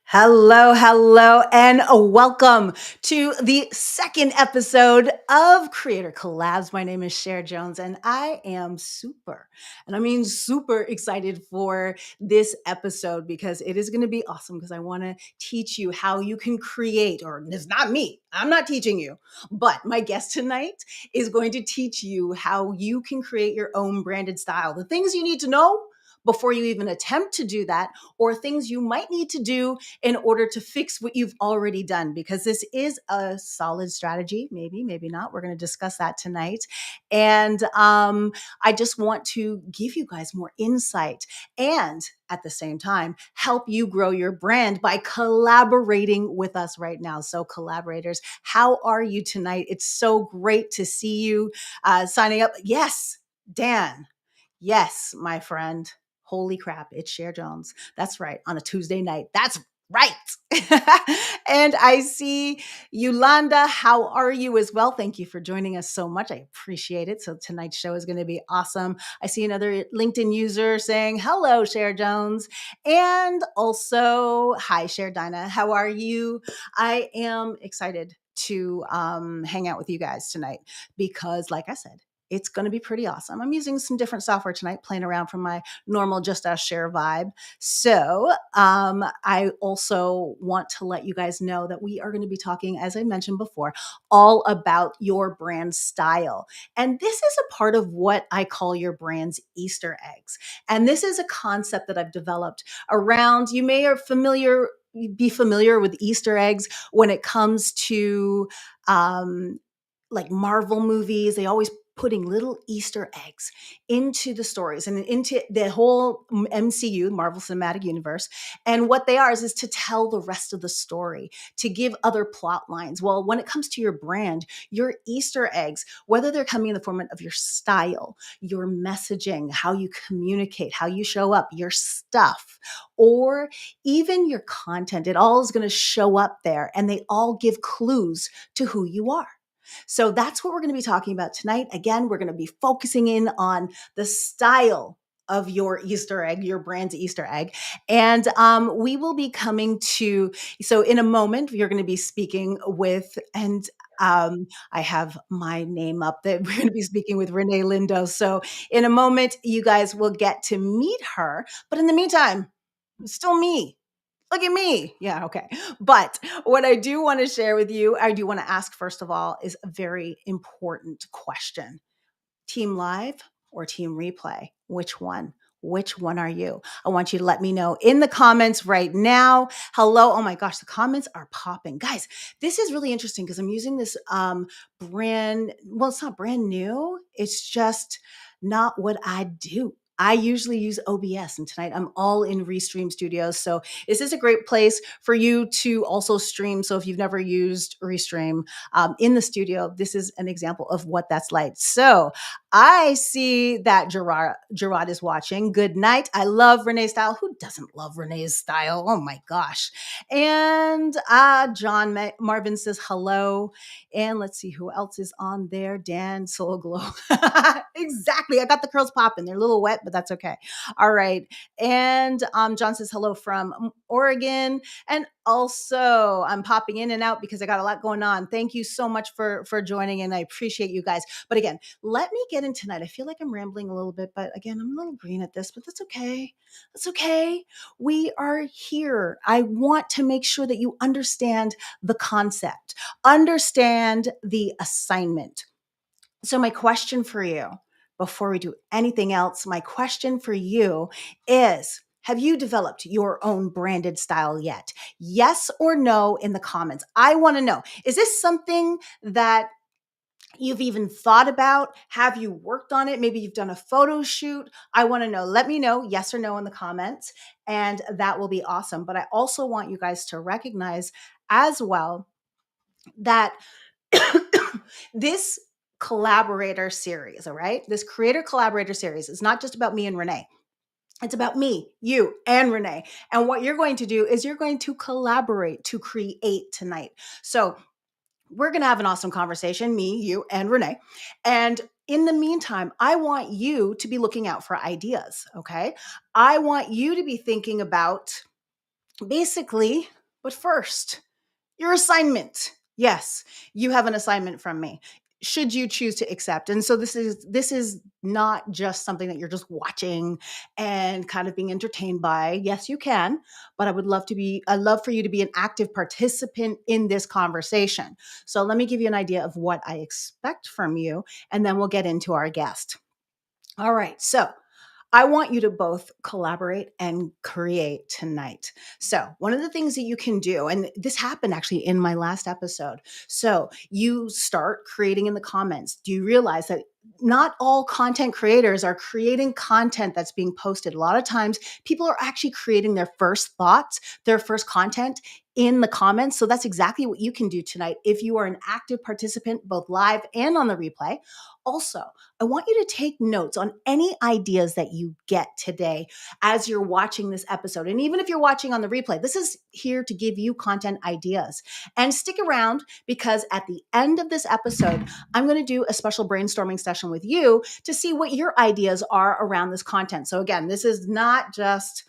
Hello, hello, and welcome to the second episode of Creator Collabs. My name is Cher Jones, and I am super excited for this episode because it is going to be awesome because I want to teach you how you can create, or it's not me, I'm not teaching you, but my guest tonight is going to teach you how you can create your own branded style. The things you need to know before you even attempt to do that, or things you might need to do in order to fix what you've already done, because this is a solid strategy. Maybe not. We're going to discuss that tonight. And I just want to give you guys more insight and at the same time, help you grow your brand by collaborating with us right now. So, collaborators, how are you tonight? It's so great to see you signing up. Yes, Dan. Yes, my friend. Holy crap, it's Cher Jones. That's right, on a Tuesday night. That's right. And I see Yolanda. How are you as well? Thank you for joining us so much. I appreciate it. So tonight's show is going to be awesome. I see another LinkedIn user saying, hello, Cher Jones. And also, hi, Cher Dinah. How are you? I am excited to hang out with you guys tonight because, like I said, it's going to be pretty awesome. I'm using some different software tonight, playing around from my normal Just Us Share vibe. So I also want to let you guys know that we are going to be talking, as I mentioned before, all about your brand style. And this is a part of what I call your brand's Easter eggs. And this is a concept that I've developed around, you may be familiar with Easter eggs when it comes to like Marvel movies. They always putting little Easter eggs into the stories and into the whole MCU, Marvel Cinematic Universe. And what they are is to tell the rest of the story, to give other plot lines. Well, when it comes to your brand, your Easter eggs, whether they're coming in the form of your style, your messaging, how you communicate, how you show up, your stuff, or even your content, it all is going to show up there, and they all give clues to who you are. So that's what we're going to be talking about tonight. Again, we're going to be focusing in on the style of your Easter egg, your brand's Easter egg. And we will be coming to, so in a moment, you're going to be speaking with, and I have my name up, that we're going to be speaking with Renee Lindo. So in a moment, you guys will get to meet her. But in the meantime, it's still me. Look at me. Yeah, okay. But what I do want to share with you, I do want to ask, first of all, is a very important question. Team live or team replay? Which one? Which one are you? I want you to let me know in the comments right now. Hello. Oh my gosh, the comments are popping. Guys, this is really interesting because I'm using this well, it's not brand new. It's just not what I do. I usually use OBS, and tonight I'm all in Restream Studios. So this is a great place for you to also stream. So if you've never used Restream in the studio, this is an example of what that's like. So I see that Gerard is watching. Good night. I love Renee's style. Who doesn't love Renee's style? Oh my gosh. And Marvin says hello. And let's see who else is on there. Dan Soul Glow. Exactly. I got the curls popping. They're a little wet, but that's okay. All right. And John says hello from Oregon. And also, I'm popping in and out because I got a lot going on. Thank you so much for joining, and I appreciate you guys. But again, let me get in tonight. I feel like I'm rambling a little bit, but again, I'm a little green at this, but that's okay. That's okay. We are here. I want to make sure that you understand the concept, understand the assignment. So my question for you, before we do anything else, my question for you is, have you developed your own branded style yet? Yes or no in the comments. I want to know, is this something that you've even thought about? Have you worked on it? Maybe you've done a photo shoot. I want to know. Let me know, yes or no in the comments, and that will be awesome. But I also want you guys to recognize as well that this collaborator series, all right? This creator collaborator series is not just about me and Renee. It's about me, you, and Renee. And what you're going to do is you're going to collaborate to create tonight. So we're going to have an awesome conversation, me, you, and Renee. And in the meantime, I want you to be looking out for ideas, okay? I want you to be thinking about basically But first, your assignment. Yes, you have an assignment from me. Should you choose to accept. And so this is not just something that you're just watching and kind of being entertained by. Yes, you can, but I'd love for you to be an active participant in this conversation. So let me give you an idea of what I expect from you, and then we'll get into our guest. All right. So I want you to both collaborate and create tonight. So, one of the things that you can do, and this happened actually in my last episode. So, you start creating in the comments. Do you realize that not all content creators are creating content that's being posted? A lot of times, people are actually creating their first thoughts, their first content in the comments. So, that's exactly what you can do tonight if you are an active participant, both live and on the replay. Also, I want you to take notes on any ideas that you get today as you're watching this episode. And even if you're watching on the replay, this is here to give you content ideas. And stick around, because at the end of this episode, I'm going to do a special brainstorming session with you to see what your ideas are around this content. So again, this is not just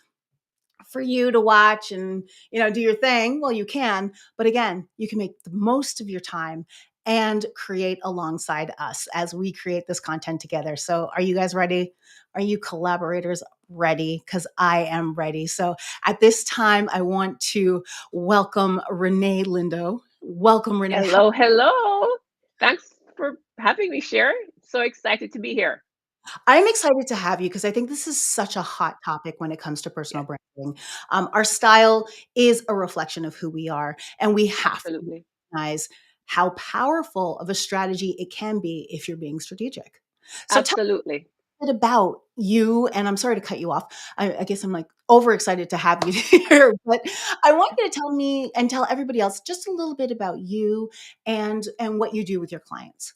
for you to watch and do your thing. Well, you can, but again, you can make the most of your time and create alongside us as we create this content together. So are you guys ready? Are you collaborators ready? Because I am ready. So at this time, I want to welcome Renee Lindo. Welcome, Renee. Hello, hello. Thanks for having me, Cher. So excited to be here. I'm excited to have you because I think this is such a hot topic when it comes to personal Yes, branding. Our style is a reflection of who we are, and we have to absolutely. recognize how powerful of a strategy it can be if you're being strategic. So tell Absolutely. me a bit about you, and I'm sorry to cut you off. I guess I'm like overexcited to have you here, but I want you to tell me and tell everybody else just a little bit about you and what you do with your clients.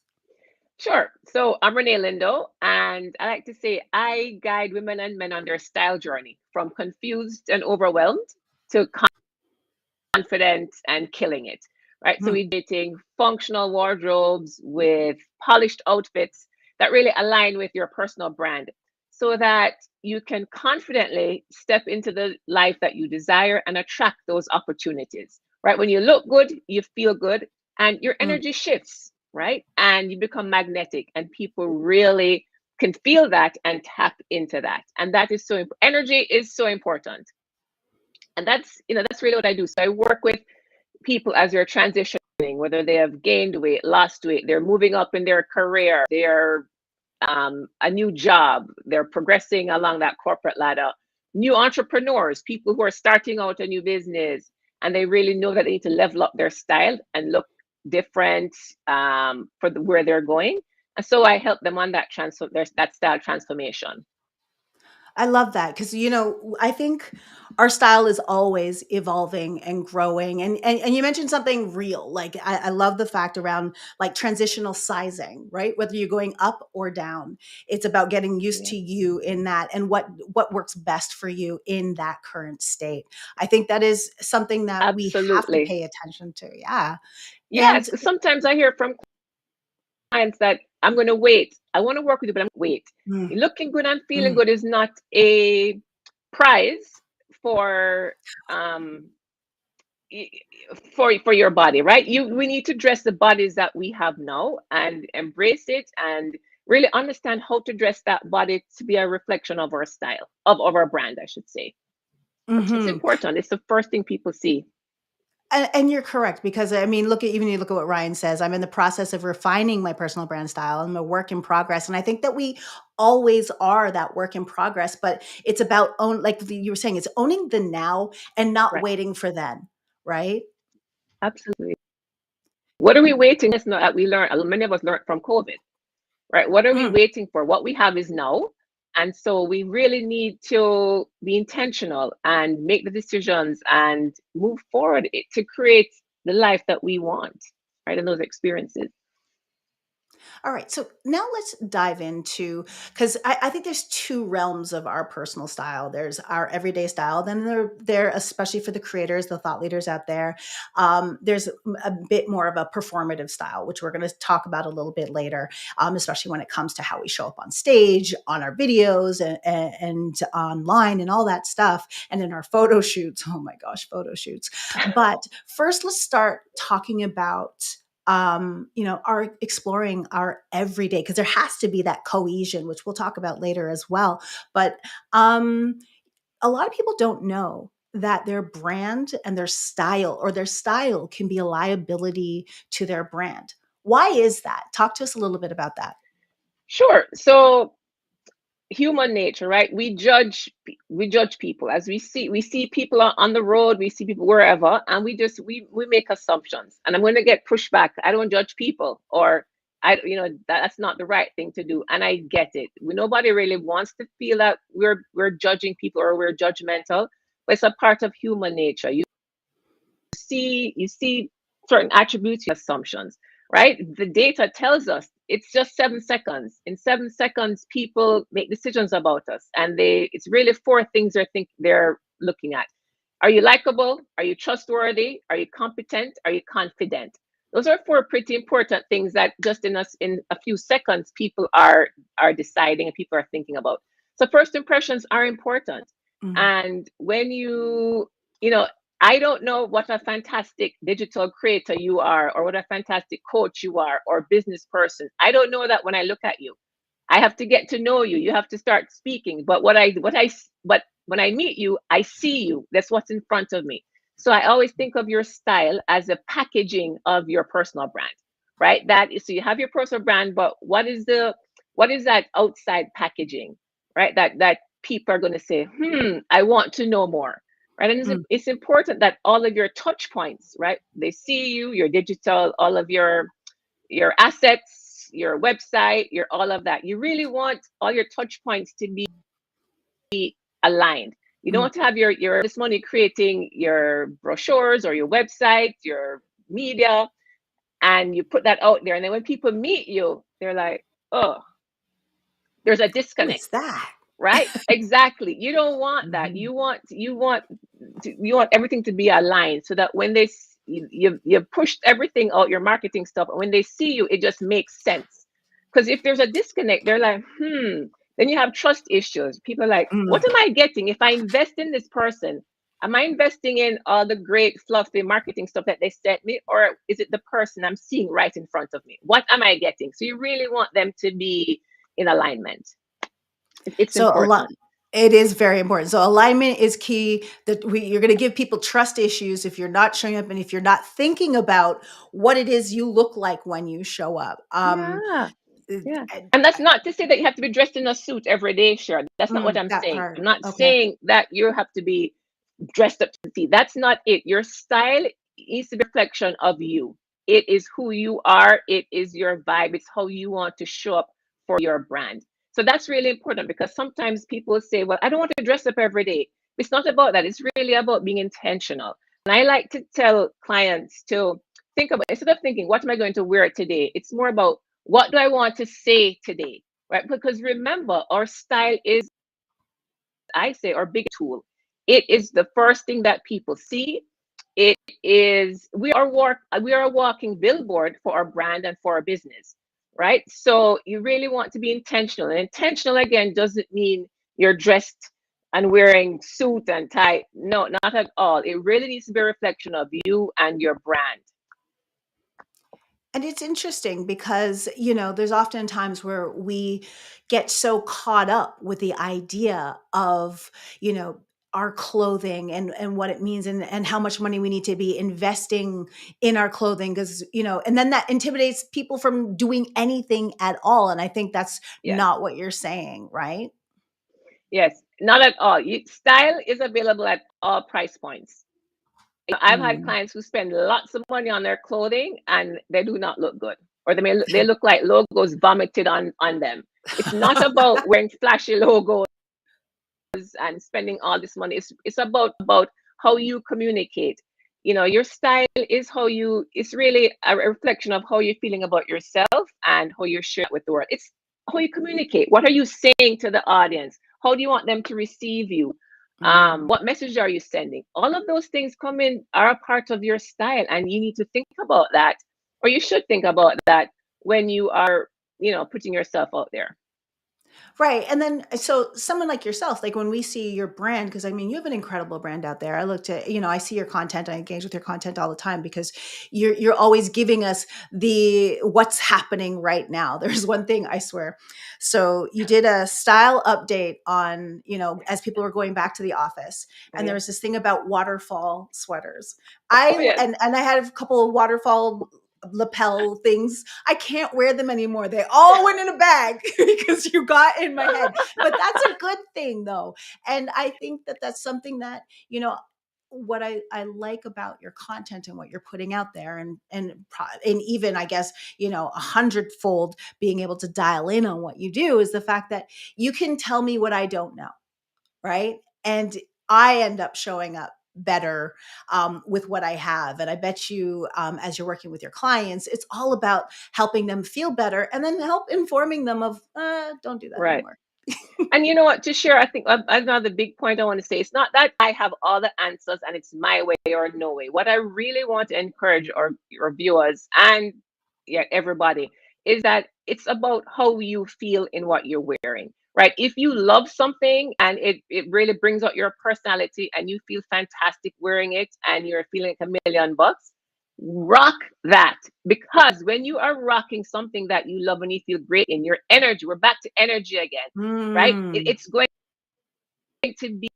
Sure. So I'm Renee Lindo, and I like to say I guide women and men on their style journey from confused and overwhelmed to confident and killing it. Right. So Mhm. we're dating functional wardrobes with polished outfits that really align with your personal brand so that you can confidently step into the life that you desire and attract those opportunities. Right. When you look good, you feel good and your Mm. energy shifts. Right. And you become magnetic and people really can feel that and tap into that. And that is so energy is so important. And that's really what I do. So I work with people as they're transitioning, whether they have gained weight, lost weight, they're moving up in their career, they're a new job, they're progressing along that corporate ladder, new entrepreneurs, people who are starting out a new business, and they really know that they need to level up their style and look different where they're going. And so I help them on that style transformation. I love that because I think our style is always evolving and growing. And you mentioned something real. Like I love the fact around like transitional sizing, right? Whether you're going up or down, it's about getting used Yeah, to you in that and what works best for you in that current state. I think that is something that we have to absolutely. pay attention to. Yeah. Yes, And because sometimes I hear from clients that I'm going to wait. I want to work with you, but I'm wait. mm, Looking good and feeling mm. good is not a prize for um for your body, right? We need to dress the bodies that we have now and embrace it and really understand how to dress that body to be a reflection of our style, of our brand, I should say. It's Mhm. important. It's the first thing people see. And you're correct because I mean, you look at what Ryan says. I'm in the process of refining my personal brand style. I'm a work in progress, and I think that we always are that work in progress. But it's about you were saying, it's owning the now and not Right. waiting for then, right? Absolutely. What are we waiting? That's not that we learn. Many of us learned from COVID, right? What are we Mm, waiting for? What we have is now. And so we really need to be intentional and make the decisions and move forward to create the life that we want, right? And those experiences. All right. So now let's dive into, because I think there's two realms of our personal style. There's our everyday style, then there, especially for the creators, the thought leaders out there. There's a bit more of a performative style, which we're going to talk about a little bit later, especially when it comes to how we show up on stage, on our videos, and online, and all that stuff, and in our photo shoots. Oh my gosh, photo shoots. But first, let's start talking about are exploring our everyday, because there has to be that cohesion, which we'll talk about later as well. But a lot of people don't know that their brand and their style can be a liability to their brand. Why is that? Talk to us a little bit about that. Sure. So human nature, right? We judge people as we see people on the road, we see people wherever, and we make assumptions. And I'm going to get pushback. I don't judge people, or that's not the right thing to do. And I get it. Nobody really wants to feel that we're judging people or we're judgmental, but it's a part of human nature. You see certain attributes, assumptions, right? The data tells us it's just 7 seconds. In 7 seconds, people make decisions about us, and it's really four things they're looking at. Are you likable? Are you trustworthy? Are you competent? Are you confident? Those are four pretty important things that just in a few seconds people are deciding and people are thinking about. So first impressions are important. Mm. And when you know I don't know what a fantastic digital creator you are, or what a fantastic coach you are, or business person. I don't know that when I look at you. I have to get to know you. You have to start speaking. But but when I meet you, I see you. That's what's in front of me. So I always think of your style as a packaging of your personal brand, right? That is, so you have your personal brand, but what is that outside packaging, right? That people are going to say, I want to know more, right? And Mm. it's important that all of your touch points, right? They see you, your digital, all of your assets, your website, your all of that. You really want all your touch points to be aligned. You don't Mm. want to have your this money creating your brochures or your website, your media, and you put that out there. And then when people meet you, they're like, oh, there's a Who disconnect, is that? right? Exactly. You don't want that. Mhm. You want everything to be aligned, so that when you've pushed everything out, your marketing stuff, and when they see you, it just makes sense. Because if there's a disconnect, they're like, then you have trust issues. People are like, what Mm. am I getting if I invest in this person? Am I investing in all the great fluffy marketing stuff that they sent me, or is it the person I'm seeing right in front of me? What am I getting? So you really want them to be in alignment. It's So a lot. important. It is very important. So alignment is key. You're going to give people trust issues if you're not showing up, and if you're not thinking about what it is you look like when you show up. Yeah. Uh, Yeah. uh, And that's not to say that you have to be dressed in a suit every day, sure. That's not what I'm that saying. I'm part. not Okay. saying that you have to be dressed up to see. That's not it. Your style needs to be a reflection of you. It is who you are. It is your vibe. It's how you want to show up for your brand. So that's really important, because sometimes people say, well, I don't want to dress up every day. It's not about that. It's really about being intentional. And I like to tell clients to think about, instead of thinking, what am I going to wear today? It's more about, what do I want to say today? Right? Because remember, our style is, I say, our big tool. It is the first thing that people see. It is, we are a walking billboard for our brand and for our business, right? So you really want to be intentional. And intentional, again, doesn't mean you're dressed and wearing suit and tie. No, not at all. It really needs to be a reflection of you and your brand. And it's interesting because, there's often times where we get so caught up with the idea of, you know, our clothing and what it means, and how much money we need to be investing in our clothing, because, and then that intimidates people from doing anything at all. And I think that's Yes. not what you're saying, right? Yes, not at all. Style is available at all price points. I've had Mm. clients who spend lots of money on their clothing and they do not look good, or they look like logos vomited on them. It's not about wearing flashy logos and spending all this money. It's about how you communicate. your style is how you, it's really a reflection of how you're feeling about yourself and how you're sharing with the world. It's how you communicate. What are you saying to the audience? How do you want them to receive you? Mm. What message are you sending? All of those things come in, are a part of your style, and you need to think about that, or you should think about that when you are, putting yourself out there. Right. And then, so someone like yourself, like when we see your brand, because I mean, you have an incredible brand out there. I look to, I see your content, I engage with your content all the time because you're always giving us the what's happening right now. There's one thing I swear. So you did a style update on, as people were going back to the office, Oh, and there yeah. was this thing about waterfall sweaters. Oh, yes. And I had a couple of waterfall lapel things. I can't wear them anymore. They all went in a bag because you got in my head. But that's a good thing though. And I think that that's something that, what I like about your content and what you're putting out there, and even I guess, 100-fold being able to dial in on what you do, is the fact that you can tell me what I don't know, right? And I end up showing up better with what I have. And I bet you, as you're working with your clients, it's all about helping them feel better and then help informing them of, don't do that Right. anymore. And you know what, to share, I think another big point I want to say, it's not that I have all the answers and it's my way or no way. What I really want to encourage our viewers and, yeah, everybody, is that it's about how you feel in what you're wearing, right? If you love something and it really brings out your personality and you feel fantastic wearing it and you're feeling like $1,000,000, rock that. Because when you are rocking something that you love and you feel great in, your energy, we're back to energy again, right? Mm. It's going to be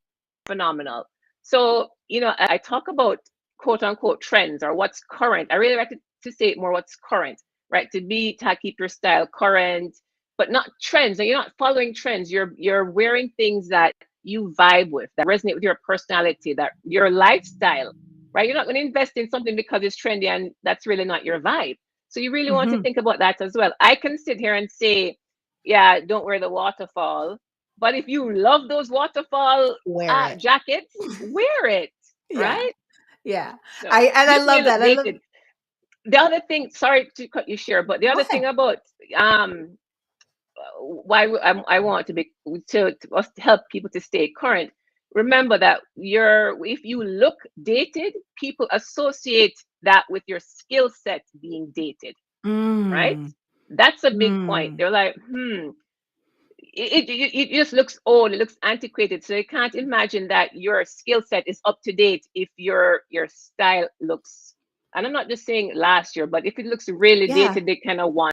phenomenal. So, I talk about quote unquote trends or what's current. I really like to say it more what's current, right? To keep your style current, but not trends. And you're not following trends. You're wearing things that you vibe with, that resonate with your personality, that your lifestyle, right? You're not going to invest in something because it's trendy and that's really not your vibe. So you really want to Hmm. think about that as well. I can sit here and say, yeah, don't wear the waterfall, but if you love those waterfall Wear it. jackets, wear it, Yeah. right? Yeah. So I you may love look that. I love, dated. The other thing, sorry to cut you share, but the go other thing ahead. about um why I want to be to us to help people to stay current. Remember that if you look dated, people associate that with your skill set being dated, right? Mm. That's a big point. Mm. They're like, it just looks old, it looks antiquated, so you can't imagine that your skill set is up to date if your style looks, and I'm not just saying last year, but if it looks really Yeah. dated, they kind of wonder,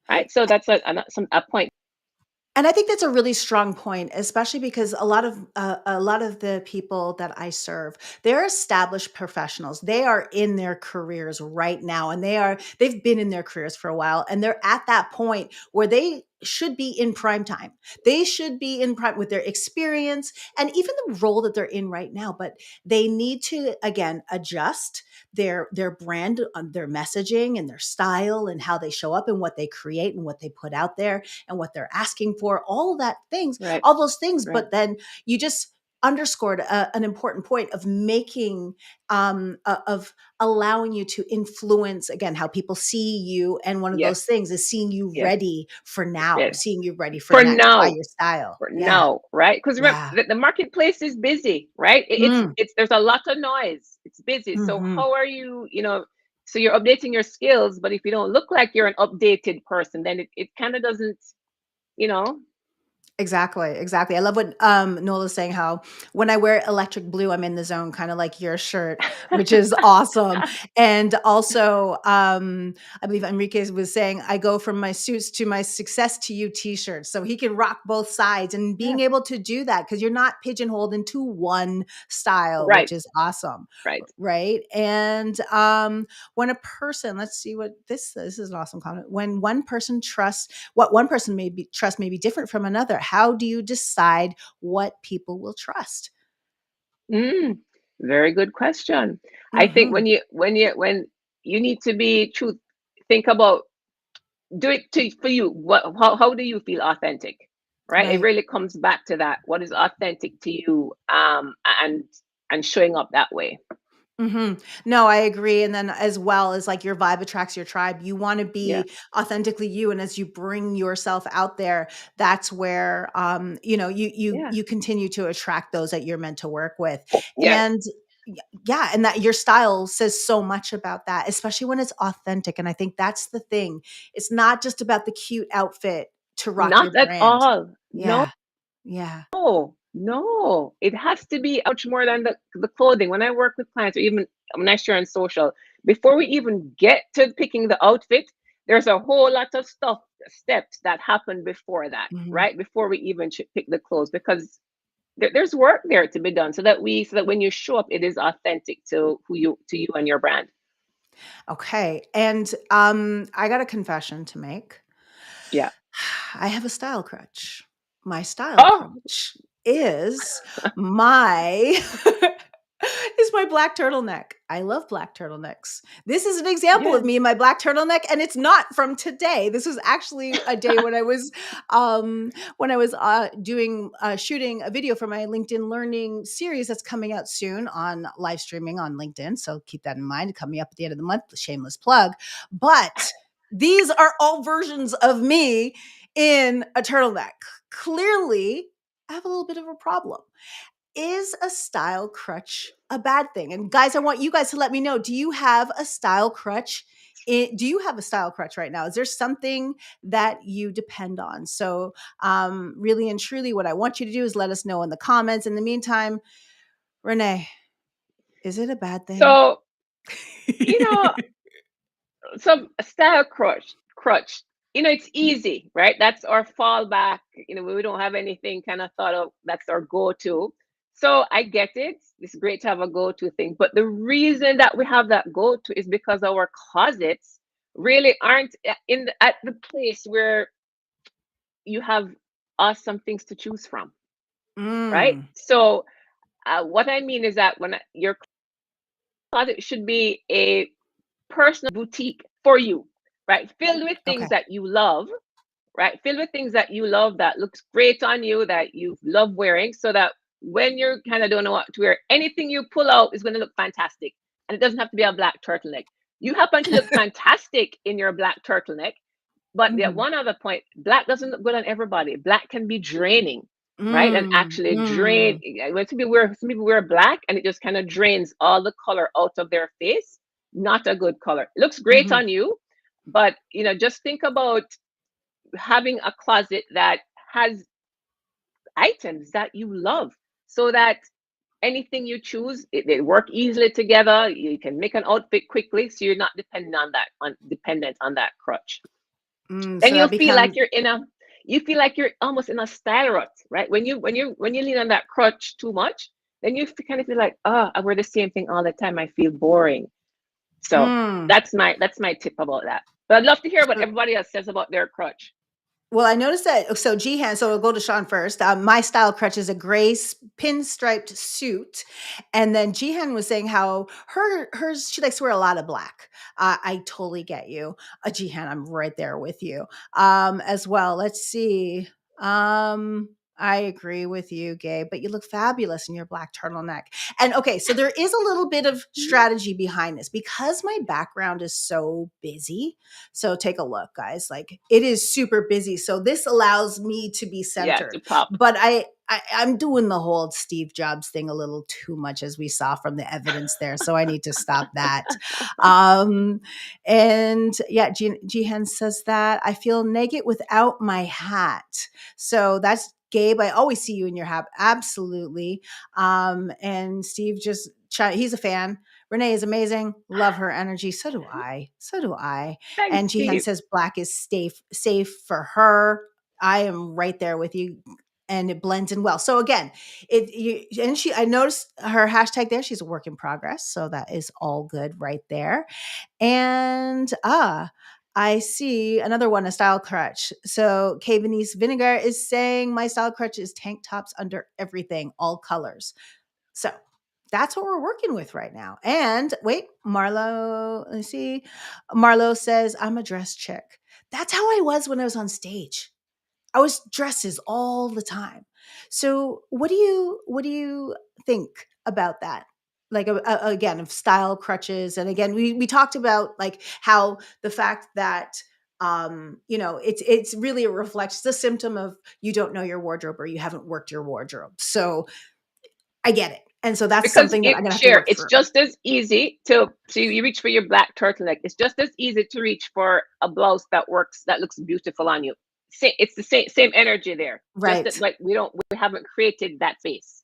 right? So that's a point. And I think that's a really strong point, especially because a lot of the people that I serve, they're established professionals. They are in their careers right now, and they've been in their careers for a while, and they're at that point where they should be in prime time. They should be in prime with their experience and even the role that they're in right now. But they need to again adjust their brand, their messaging, and their style, and how they show up, and what they create, and what they put out there, and what they're asking for, Right, all those things. right. But then you just underscored an important point of making, of allowing you to influence again how people see you. And one of those Yes, things is seeing you yes, ready for now, yes. seeing you ready for For next by now, your style. for Yeah. now, right? Because remember, Yeah. the marketplace is busy, right? Mm. It's there's a lot of noise. It's busy. So Hmm. how are you, so you're updating your skills, but if you don't look like you're an updated person, then it kind of doesn't, you know, Exactly, exactly. I love what Nola's saying, how when I wear electric blue, I'm in the zone, kind of like your shirt, which is awesome. And also, I believe Enrique was saying, I go from my suits to my success to you t-shirts. So he can rock both sides, and being yeah, able to do that because you're not pigeonholed into one style, which right, is awesome. right. Right. And when a person, let's see what this is an awesome comment. When one person trusts, what one person may be trust may be different from another. How do you decide what people will trust? Mm, very good question. I think Hmm. when you need to be truth, think about, do it for you. How do you feel authentic, right? It Right. really comes back to that. What is authentic to you? And and showing up that way. No, I agree. And then as well as like your vibe attracts your tribe, you want to Yeah. be authentically you. And as you bring yourself out there, that's where Yeah. you continue to attract those that you're meant to work with. Yes. And yeah, and that your style says so much about that, especially when it's authentic. And I think that's the thing. It's not just about the cute outfit to rock your Not at brand. all. No. Yeah. Yeah. No, it has to be much more than the clothing. When I work with clients, or even when I share on social, before we even get to picking the outfit, there's a whole lot of steps that happen before that, Mhm. right? Before we even pick the clothes, because there's work there to be done, so that when you show up, it is authentic to you and your brand. Okay. And I got a confession to make. Yeah. I have a style crutch. My style Oh, crutch is my is my black turtleneck. I love black turtlenecks. This is an example yeah. of me in my black turtleneck, and it's not from today. This was actually a day when I was doing shooting a video for my LinkedIn Learning series that's coming out soon on live streaming on LinkedIn. So keep that in mind. Coming up at the end of the month, shameless plug. But these are all versions of me in a turtleneck. Clearly, I have a little bit of a problem. Is a style crutch a bad thing? And guys, I want you guys to let me know, do you have a style crutch? Do you have a style crutch right now? Is there something that you depend on? So, really and truly, what I want you to do is let us know in the comments. In the meantime, Renee, is it a bad thing? So, you know, some style crutch. It's easy, right? That's our fallback. When we don't have anything kind of thought of, that's our go-to. So I get it. It's great to have a go-to thing, but the reason that we have that go-to is because our closets really aren't at the place where you have awesome things to choose from, right? Mm, So what I mean is that your closet should be a personal boutique for you, right? Filled with things okay. that you love, right? Filled with things that you love, that looks great on you, that you love wearing, so that when you're kind of don't know what to wear, anything you pull out is going to look fantastic. And it doesn't have to be a black turtleneck. You happen to look fantastic in your black turtleneck, but the Mhm. one other point, black doesn't look good on everybody. Black can be draining, right? And Mm, actually drain. mm, When some people wear black and it just kind of drains all the color out of their face. Not a good color. It looks great mhm, on you, but just think about having a closet that has items that you love, so that anything you choose, they work easily together. You can make an outfit quickly, so you're not dependent on that crutch. Then so you'll that feel like becomes you feel like you're almost in a style rut, right? When you lean on that crutch too much, then you kind of feel like, oh, I wear the same thing all the time, I feel boring. So mm. that's my tip about that. But I'd love to hear what So everybody else says about their crutch. well, I noticed that so Jihan, so we'll go to Sean first. My style crutch is a gray pinstriped suit. And then Jihan was saying how hers, she likes to wear a lot of black. I totally get you. Jihan, I'm right there with you. As well. Let's see. I agree with you, Gabe, but you look fabulous in your black turtleneck. And okay, so there is a little bit of strategy behind this because my background is so busy. So take a look, guys. Like it is super busy. So this allows me to be Yeah, centered. to pop. But I'm doing the whole Steve Jobs thing a little too much, as we saw from the evidence there. So I need to stop that. Um, and yeah, Jihan says that I feel naked without my hat. So that's Gabe. I always see you in your hat. Absolutely. And Steve he's a fan. Renee is amazing. Love her energy. So do I. So do I. Thanks, And Jihan Steve. says black is safe for her. I am right there with you. And it blends in well. So again, I noticed her hashtag there. She's a work in progress. So that is all good right there. And I see another one, a style crutch. So K Venice Vinegar is saying my style crutch is tank tops under everything, all colors. So that's what we're working with right now. And wait, Marlo, let's see. Marlo says, I'm a dress chick. That's how I was when I was on stage. I was dresses all the time. So what do you think? about that? Like, again, of style crutches. And again, we talked about like how the fact that, it's really, it reflects the symptom of you don't know your wardrobe or you haven't worked your wardrobe. So I get it. And so that's Because something that it I'm going to have to share, work it's through. just as easy to you reach for your black turtleneck. It's just as easy to reach for a blouse that works, that looks beautiful on you. It's the same energy there. Just that Right. like we haven't created that base.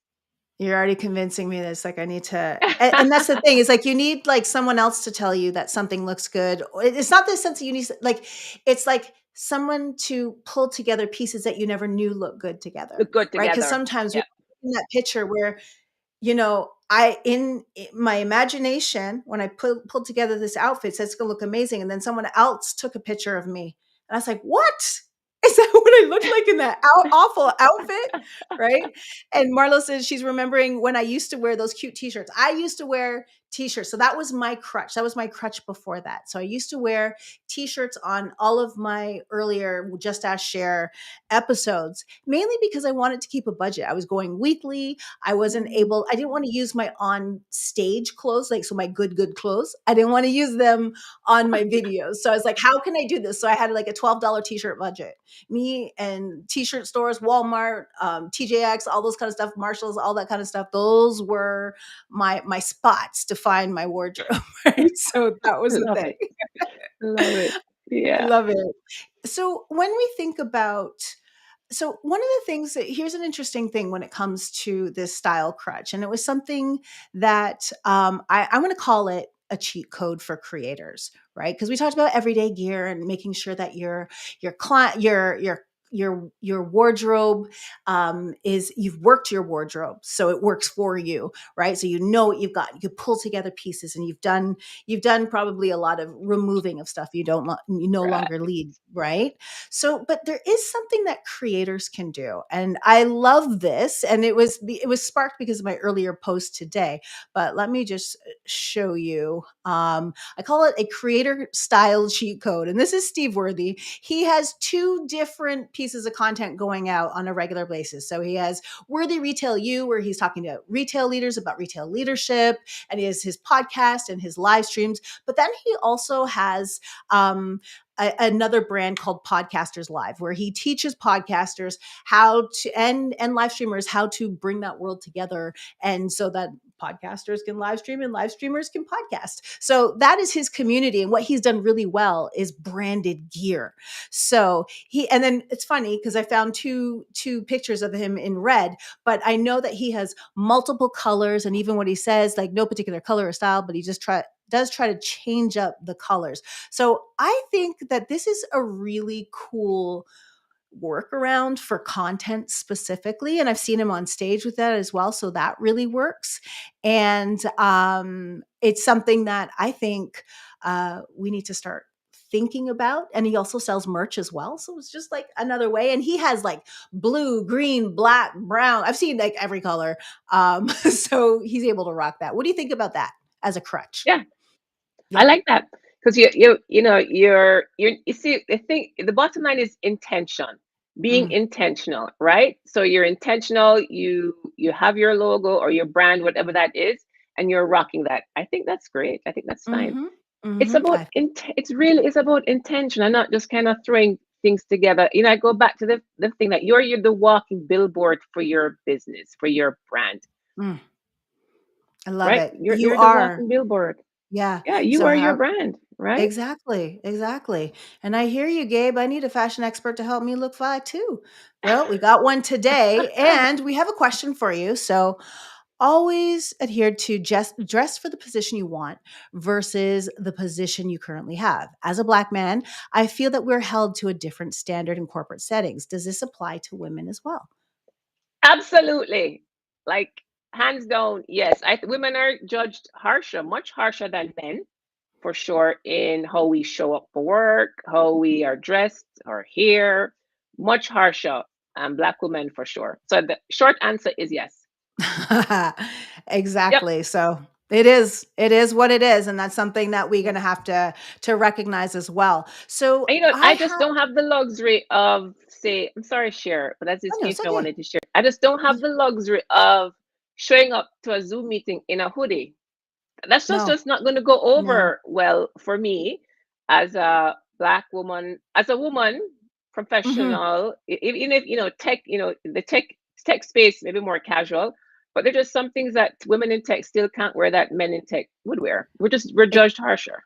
You're already convincing me that it's like I need to, and that's the thing, is like you need like someone else to tell you that something looks good. It's not the sense that you need, like, it's like someone to pull together pieces that you never knew look good together, Look good right? Because together. sometimes we Yeah. in that picture where, my imagination, when I pulled together this outfit, said it's gonna look amazing, and then someone else took a picture of me, and I was like, "What? Is that what I look like in that awful outfit?" Right? And Marlo says she's remembering when I used to wear those cute t-shirts. I used to wear t-shirts. So that was my crutch. That was my crutch before that. So I used to wear t-shirts on all of my earlier Just Ask Share episodes, mainly because I wanted to keep a budget. I was going weekly. I didn't want to use my on stage clothes, like, so my good clothes. I didn't want to use them on my videos. So I was like, how can I do this? So I had like a $12 t-shirt budget. Me and t-shirt stores, Walmart, TJX, all those kind of stuff, Marshalls, all that kind of stuff. Those were my spots to find my wardrobe. Right? So that was the Love thing. it. Love it. I Yeah. love it. So when we think about, so one of the things that, here's an interesting thing when it comes to this style crutch, and it was something that I want to call it a cheat code for creators, right? Because we talked about everyday gear and making sure that your client your wardrobe is, you've worked your wardrobe so it works for you, right? So you know what you've got. You can pull together pieces, and you've done probably a lot of removing of stuff you no Right. longer need, right? So, but there is something that creators can do. And I love this. And it was sparked because of my earlier post today. But let me just show you. I call it a creator style cheat code. And this is Steve Worthy. He has two different pieces of content going out on a regular basis. So he has Worthy Retail U, where he's talking to retail leaders about retail leadership, and he has his podcast and his live streams. But then he also has another brand called Podcasters Live, where he teaches podcasters how to, and live streamers, how to bring that world together, and so that podcasters can live stream and live streamers can podcast. So that is his community, and what he's done really well is branded gear. So and then it's funny because I found two pictures of him in red, but I know that he has multiple colors, and even what he says, like no particular color or style, but he just does try to change up the colors. So I think that this is a really cool workaround for content specifically. And I've seen him on stage with that as well. So that really works. And it's something that I think we need to start thinking about. And he also sells merch as well. So it's just like another way. And he has like blue, green, black, brown. I've seen like every color. So he's able to rock that. What do you think about that as a crutch? Yeah. I Yeah. like that because you see, I think the bottom line is intention, being Mm. intentional, right? So you're intentional, you have your logo or your brand, whatever that is, and you're rocking that. I think that's great. I think that's fine. Mhm. It's Mhm. about it's really is about intention and not just kind of throwing things together. I go back to the thing that you're the walking billboard for your business, for your brand, Mm. I love right? it. You're You you're the are. walking billboard. Yeah. Yeah, you So are your how brand, right? exactly, exactly. And I hear you, Gabe. I need a fashion expert to help me look fly too. Well, we got one today, and we have a question for you. So always adhere to just dress for the position you want versus the position you currently have. As a Black man, I feel that we're held to a different standard in corporate settings. Does this apply to women as well? Absolutely. Like hands down, yes. Women are judged harsher, much harsher than men, for sure, in how we show up for work, how we are dressed, our hair, much harsher. Black women for sure. So the short answer is yes. Yep. Exactly. So it is what it is. And that's something that we're going to have to recognize as well. So And I I just have, don't have the luxury of say, I'm sorry, share, but that's oh this no, piece it's I okay. wanted to share. I just don't have the luxury of showing up to a Zoom meeting in a hoodie. That's No, just not going to go no. over well for me as a black woman, as a woman Mhm. professional. Even if tech, the tech space maybe more casual, but there's just some things that women in tech still can't wear that men in tech would wear. We're E judged harsher.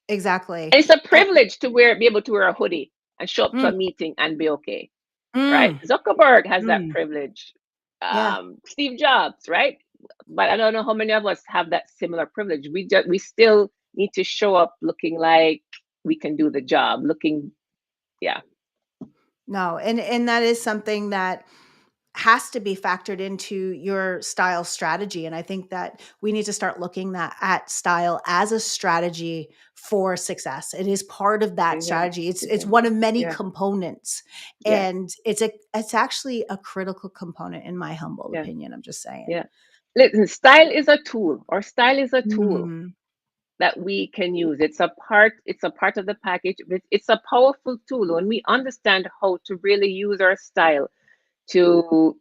exactly. And it's a And privilege to be able to wear a hoodie and show up to mm, a meeting and be okay, right? mm, Zuckerberg has that mm. privilege. Yeah. Steve Jobs, right? But I don't know how many of us have that similar privilege. We still need to show up looking like we can do the job. Looking, yeah, No, and that is something that has to be factored into your style strategy, and I think that we need to start looking at style as a strategy for success. It is part of that yeah, strategy. It's one exactly. of many Yeah, components, yeah, and it's actually a critical component in my humble yeah, opinion. I'm just saying. yeah. Listen, style is a tool, or style is a tool Mhm. that we can use. It's a part of the package. It's a powerful tool when we understand how to really use our style to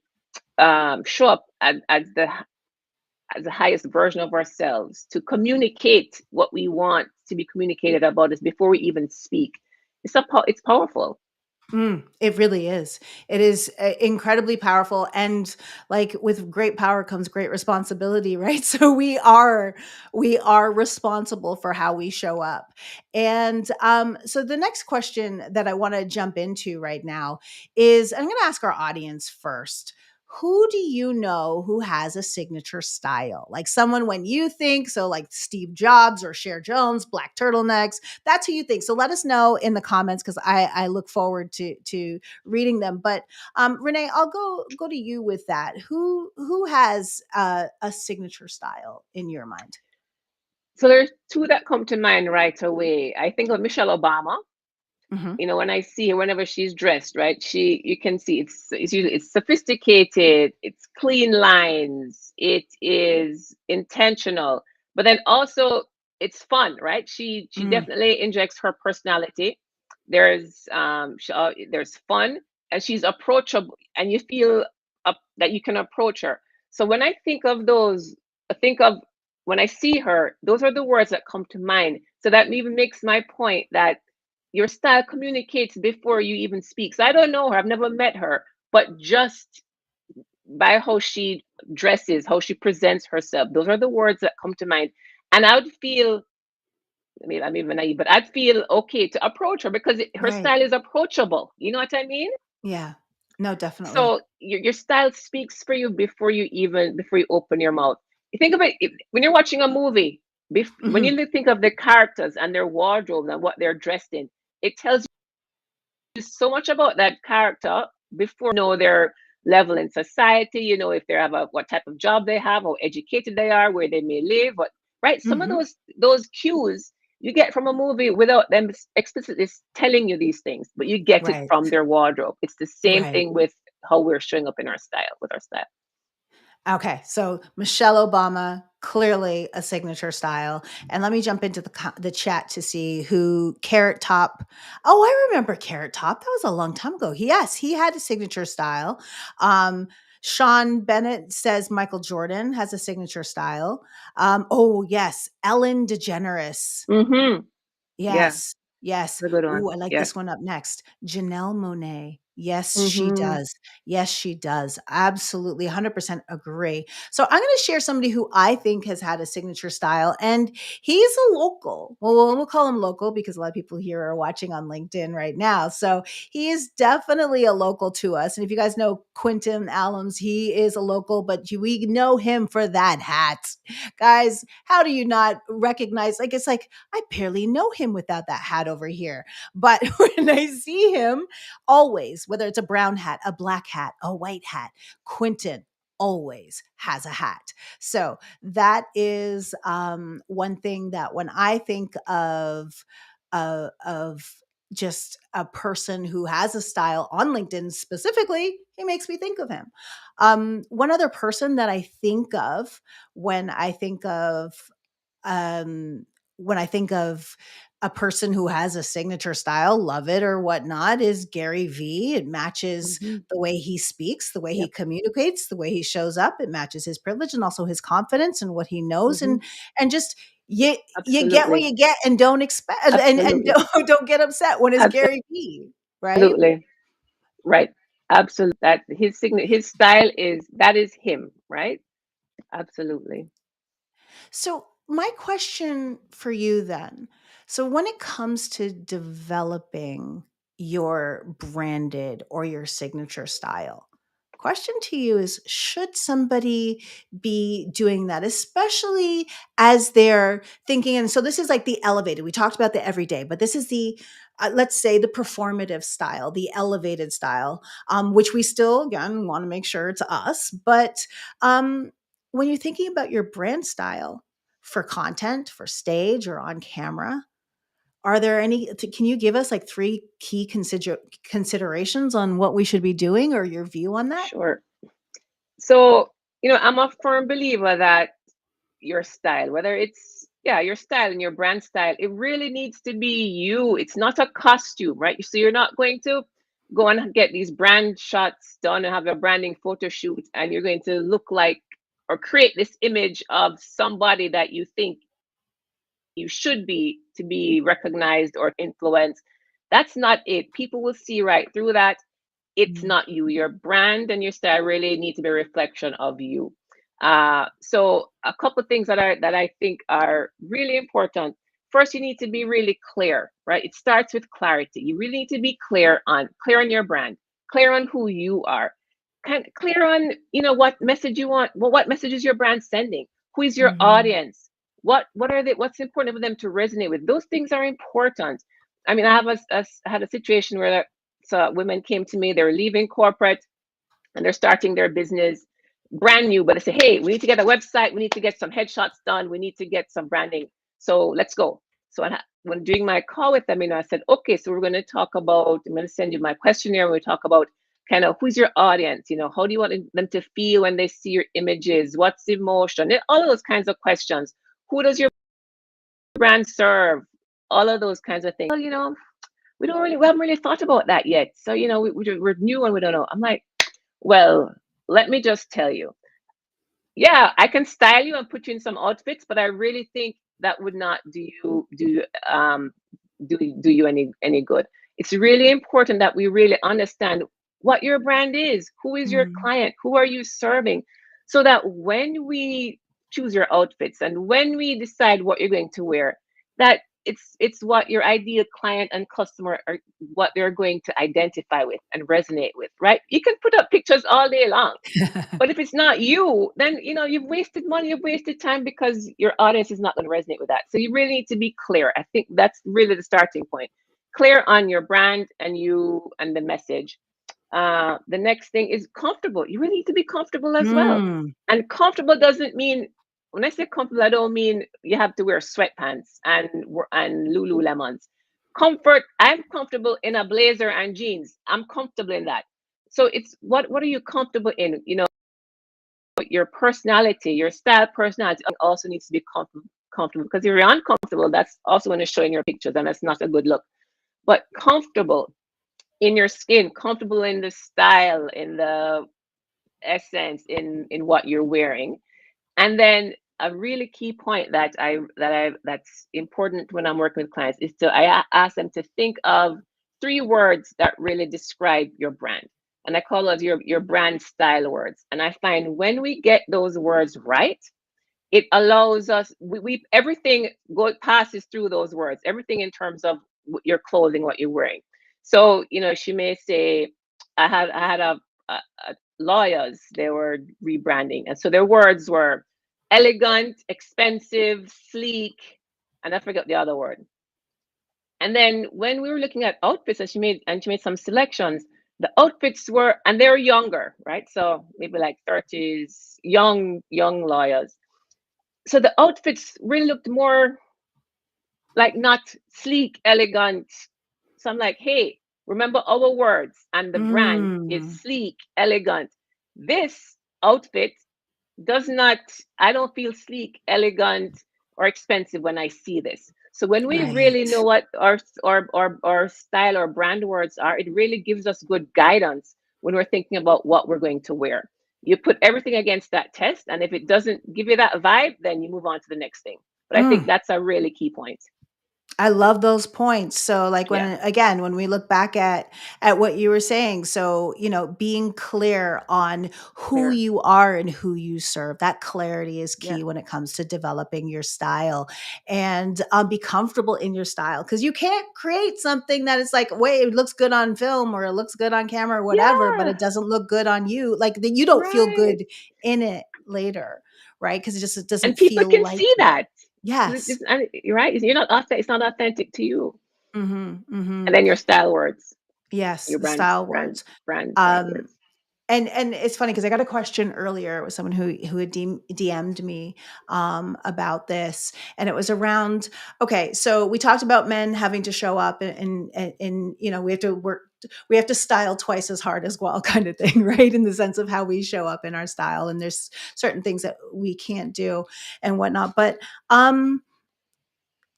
show up as the highest version of ourselves, to communicate what we want to be communicated about us before we even speak. It's powerful. It really is. It is incredibly powerful, and like with great power comes great responsibility, right? So we are responsible for how we show up. And so the next question that I want to jump into right now is I'm going to ask our audience first. Who do you know who has a signature style? Like someone when you think so, like Steve Jobs or Cher Jones, black turtlenecks, that's who you think. So let us know in the comments because I look forward to reading them. But Renee, I'll go to you with that. Who has a signature style in your mind? So there's two that come to mind right away. I think of Michelle Obama. Hmm. When I see her, whenever she's dressed, right, you can see it's sophisticated, it's clean lines, it is intentional, but then also it's fun, right? She Mm, definitely injects her personality. There's fun, and she's approachable, and you feel up that you can approach her. So when I think of those, I think of when I see her, those are the words that come to mind. So that even makes my point that your style communicates before you even speak. So I don't know her, I've never met her, but just by how she dresses, how she presents herself, those are the words that come to mind. And I would feel, I mean, I'm even naive, but I'd feel okay to approach her because her right. style is approachable. You know what I mean? Yeah. No, definitely. So your style speaks for you before you open your mouth. You think of it when you're watching a movie. When Hmm. you think of the characters and their wardrobe and what they're dressed in, it tells so much about that character before you know their level in society. You know if they have what type of job they have, how educated they are, where they may live. What right? Some of Hmm. those cues you get from a movie without them explicitly telling you these things, but you get it Right. from their wardrobe. It's the same Right. thing with how we're showing up in our style with our style. Okay, so Michelle Obama, clearly a signature style. And let me jump into the chat to see who Carrot Top. Oh, I remember Carrot Top. That was a long time ago. Yes, he had a signature style. Um, Sean Bennett says Michael Jordan has a signature style. Oh, yes, Ellen DeGeneres. Mm-hmm. Yeah, Yes. Yes. that's a good one. Ooh, I like Yeah. this one up next. Janelle Monáe. Yes, she Mm-hmm. does. Yes, she does. Absolutely, 100% agree. So I'm gonna share somebody who I think has had a signature style, and he's a local. Well, we'll call him local because a lot of people here are watching on LinkedIn right now. So he is definitely a local to us. And if you guys know Quentin Allums, he is a local, but we know him for that hat. Guys, how do you not recognize? Like, it's like I barely know him without that hat over here. But when I see him, always, whether it's a brown hat, a black hat, a white hat, Quentin always has a hat. So that is one thing that when I think of just a person who has a style on LinkedIn specifically, he makes me think of him. One other person that I think of when I think of um, when I think of a person who has a signature style, love it or whatnot, is Gary Vee. It matches Hmm. the way he speaks, the way he Yep. communicates, the way he shows up. It matches his privilege and also his confidence and what he knows. Hmm. And just you get what Absolutely. you get and don't expect and Absolutely. don't get upset when it's Gary Vee, right? Absolutely. Right. Absolutely. That his style is that is him, right? Absolutely. So, my question for you then, so when it comes to developing your branded or your signature style, question to you is, should somebody be doing that, especially as they're thinking? And so this is like the elevated, we talked about the everyday, but this is the let's say the performative style, the elevated style, which we still again want to make sure it's us. But when you're thinking about your brand style for content, for stage or on camera, are there any, can you give us like three key considerations on what we should be doing or your view on that? Sure. So, I'm a firm believer that your style, whether it's your style and your brand style, it really needs to be you. It's not a costume, right? So you're not going to go and get these brand shots done and have a branding photo shoot and you're going to look like or create this image of somebody that you think you should be to be recognized or influenced. That's not it. People will see right through that. It's Mm. not you. Your brand and your style really need to be a reflection of you. So a couple of things that I think are really important. First, you need to be really clear, right? It starts with clarity. You really need to be clear on your brand, clear on who you are, clear on what message you want. Well, what message is your brand sending? Who is your Mhm. audience? What are they? What's important for them to resonate with? Those things are important. I mean, I had a situation where so women came to me, they were leaving corporate and they're starting their business brand new, but they say, hey, we need to get a website, we need to get some headshots done, we need to get some branding. So let's go. So when doing my call with them, I said, okay, so we're going to talk about, I'm going to send you my questionnaire. We talk about kind of who's your audience, how do you want them to feel when they see your images? What's the emotion? All of those kinds of questions. Who does your brand serve? All of those kinds of things. Well, we haven't really thought about that yet. So, we're new and we don't know. I'm like, well, let me just tell you. Yeah, I can style you and put you in some outfits, but I really think that would not do you any good. It's really important that we really understand what your brand is, who is your Mm. client, who are you serving, so that when we choose your outfits and when we decide what you're going to wear, that it's what your ideal client and customer are, what they're going to identify with and resonate with, right? You can put up pictures all day long, but if it's not you, then you've wasted money, you've wasted time because your audience is not going to resonate with that. So you really need to be clear. I think that's really the starting point. Clear on your brand and you and the message. The next thing is comfortable. You really need to be comfortable as well. Mm. And comfortable doesn't mean, when I say comfortable, I don't mean you have to wear sweatpants and Lululemons. Comfort. I'm comfortable in a blazer and jeans. I'm comfortable in that. So it's what are you comfortable in? Your personality, your style personality also needs to be comfortable, because if you're uncomfortable, that's also going to show in your pictures and that's not a good look. But comfortable in your skin, comfortable in the style, in the essence, in what you're wearing. And then a really key point that's important when I'm working with clients is I ask them to think of three words that really describe your brand. And I call those your brand style words. And I find when we get those words right, it allows us, we everything passes through those words, everything in terms of your clothing, what you're wearing. So she may say, I had a lawyers, they were rebranding, and so their words were elegant, expensive, sleek, and I forgot the other word. And then when we were looking at outfits, and she made some selections, the outfits were, and they were younger, right? So maybe like 30s, young lawyers. So the outfits really looked more like not sleek, elegant. So I'm like, hey, remember our words, and the brand is Mm. sleek, elegant. This outfit does not, I don't feel sleek, elegant. or expensive when I see this. So when we really Right. know what our style or brand words are, it really gives us good guidance when we're thinking about what we're going to wear. You put everything against that test, and if it doesn't give you that vibe, then you move on to the next thing. But I think Mm. that's a really key point. I love those points. So like Yeah, when again, when we look back at what you were saying, so, being clear on who clear. you are and who you serve, that clarity is Yeah, key when it comes to developing your style and be comfortable in your style because you can't create something that is like, wait, it looks good on film or it looks good on camera or whatever, but yeah, it doesn't look good on you. Like that you don't feel right. good in it later, right? Because it And doesn't people feel can like see you. that. Yes. And you're right. You're not authentic. It's not authentic to you. Mm-hmm. And Mm-hmm. then your style words, Yes, your the style brand, words. brand Um, words. and it's funny because I got a question earlier with someone who had DM'd me about this, and it was around. Okay, so we talked about men having to show up, and we have to work. We have to style twice as hard as well, kind of thing, right? In the sense of how we show up in our style, and there's certain things that we can't do and whatnot. But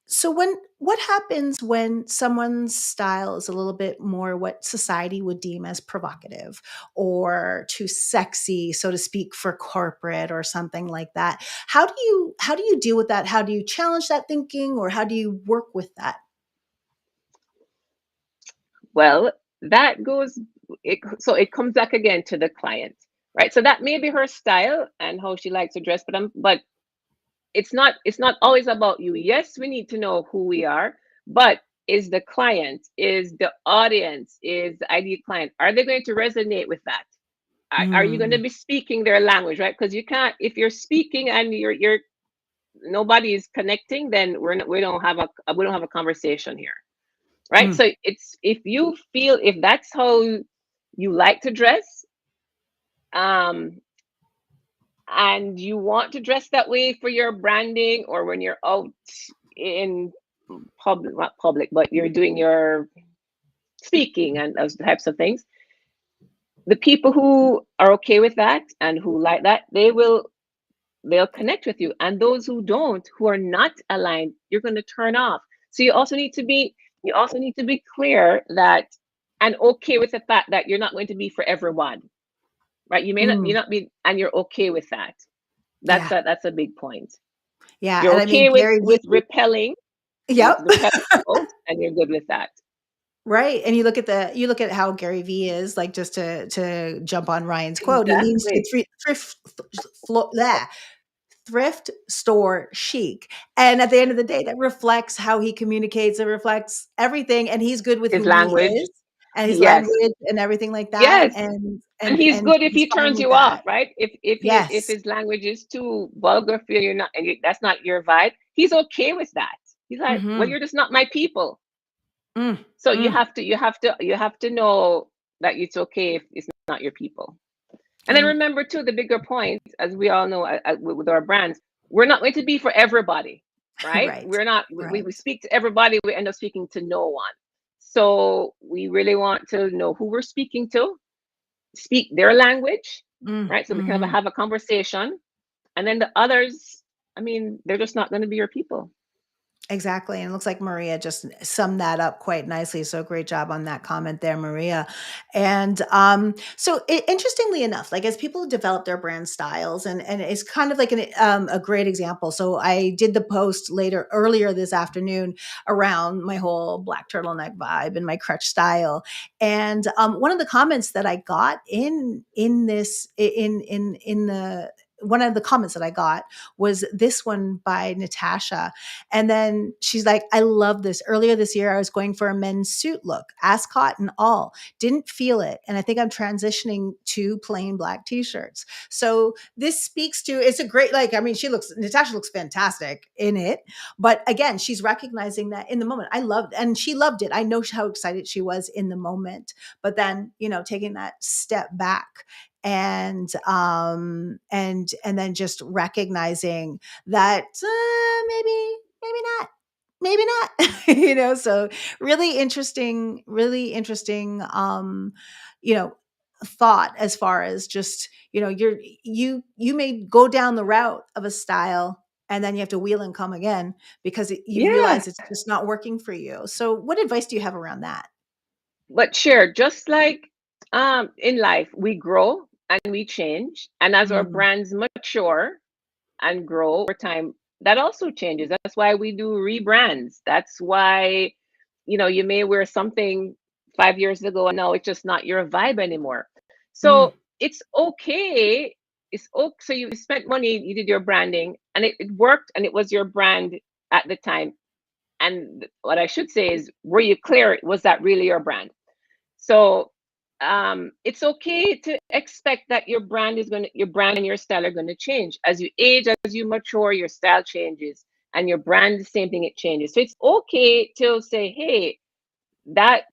so what happens when someone's style is a little bit more what society would deem as provocative or too sexy, so to speak, for corporate or something like that? How do you deal with that? How do you challenge that thinking or how do you work with that? Well, that goes, so it comes back again to the client, right? So that may be her style and how she likes to dress, but it's not always about you. Yes, we need to know who we are, but is the client, is the audience, is the ideal client, are they going to resonate with that? Are you going to Mm, be speaking their language, right? Because you can't, if you're speaking and you're nobody is connecting, then we don't have a conversation here, right? mm, So it's, if you feel, if that's how you like to dress, um and you want to dress that way for your branding, or when you're out in public, not public, but you're doing your speaking and those types of things, the people who are okay with that and who like that, they'll connect with you, and those who don't, who are not aligned, you're going to turn off. So you also need to be clear that, and okay with the fact that you're not going to be for everyone, right? mm. You not be, and you're okay with that. Yeah. That's a big point. Yeah. You're And I mean, okay with Gary with Vee. repelling, with Yep. repelling people, and you're good with that. Right. And you look at how Gary Vee is, like just to jump on Ryan's quote, he leans to Exactly. thrift store chic. And at the end of the day, that reflects how he communicates. It reflects everything. And he's good with His who he language. is and his Yes. language and everything like that. Yes. And And and he's and good if he's he fine turns with you off, that. right? If Yes. his language is too vulgar for you, you're not, and that's not your vibe. He's okay with that. He's like, well, Mm-hmm. you're just not my people. Mm, So you mm, have to know that it's okay if it's not your people. And then and remember too, the bigger point, as we all know, with our brands, we're not going to be for everybody, right? right. We're not. We Right. speak to everybody. We end up speaking to no one. So we really want to know who we're speaking to, speak their language, Mm, right? So we can mhm. have a conversation, and then the others, I mean, they're just not going to be your people. Exactly, and it looks like Maria just summed that up quite nicely, so great job on that comment there, Maria. And, so interestingly enough, like, as people develop their brand styles and it's kind of like a great example. So I did the post earlier this afternoon around my whole black turtleneck vibe and my crutch style. And, one of the comments that I got in this in the one of the comments that I got was this one by Natasha, and then she's like, I love this. Earlier this year, I was going for a men's suit look, ascot and all. Didn't feel it. And I think I'm transitioning to plain black t-shirts. So this speaks to, it's a great, like, I mean, Natasha looks fantastic in it. But again, she's recognizing that in the moment. I loved, and she loved it. I know how excited she was in the moment. But then, taking that step back and then just recognizing that maybe not, maybe not. So really interesting you know thought as far as just you may go down the route of a style and then you have to wheel and come again because you Yeah. realize it's just not working for you. So what advice do you have around that? But sure, just like in life, we grow and we change. And as our Mm, brands mature and grow over time, that also changes. That's why we do rebrands. That's why, you may wear something 5 years ago and now it's just not your vibe anymore. mm, So it's okay. It's okay. So you spent money, you did your branding, and it worked, and it was your brand at the time. And what I should say is, were you clear? Was that really your brand? So it's okay to expect that your brand and your style are gonna change as you age, as you mature. Your style changes, and your brand, the same thing, it changes. So it's okay to say, hey, that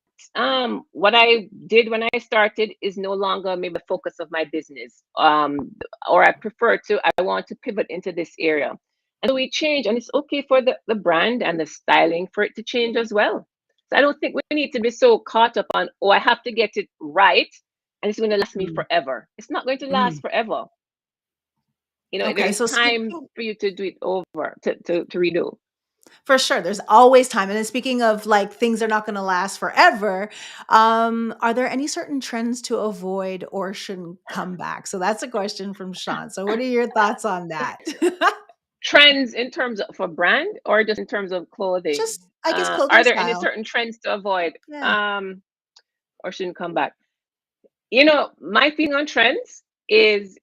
what I did when I started is no longer maybe the focus of my business. Or I want to pivot into this area. And so we change, and it's okay for the brand and the styling for it to change as well. So I don't think we need to be so caught up on, oh, I have to get it right and it's going to last me mm, forever. It's not going to last mm. forever. Okay, There's so time speaking for you to do it over, to redo. for sure, there's always time. And then speaking of like things are not going to last forever, are there any certain trends to avoid or shouldn't come back? So that's a question from Sean. So what are your thoughts on that? Trends in terms of for brand, or just in terms of clothing? Just, I guess, Are clothing there any style. certain trends to avoid, Yeah. or shouldn't come back? My feeling on trends is,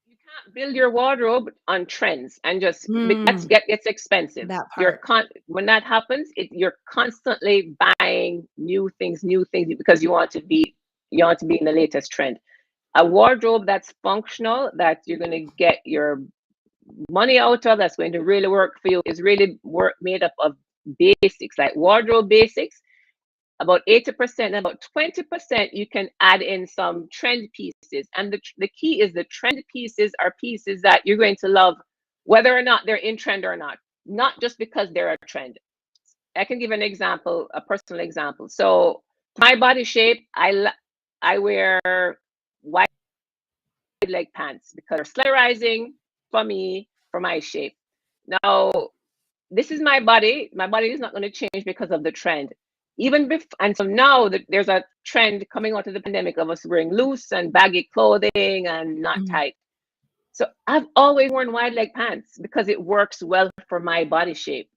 you can't build your wardrobe on trends and just that's Mm, gets expensive. that part. When that happens, you're constantly buying new things because you want to be in the latest trend. A wardrobe that's functional, that you're going to get your money out of, that's going to really work for you, is really work made up of basics, like wardrobe basics. About 80%, and about 20% you can add in some trend pieces. And the key is, the trend pieces are pieces that you're going to love, whether or not they're in trend or not just because they're a trend. I can give an example, a personal example. So my body shape, I wear wide leg pants because they're slenderizing for me, for my shape. Now, this is my body. My body is not going to change because of the trend. Even before, and so now that there's a trend coming out of the pandemic of us wearing loose and baggy clothing and not Mm, tight. So I've always worn wide leg pants because it works well for my body shape.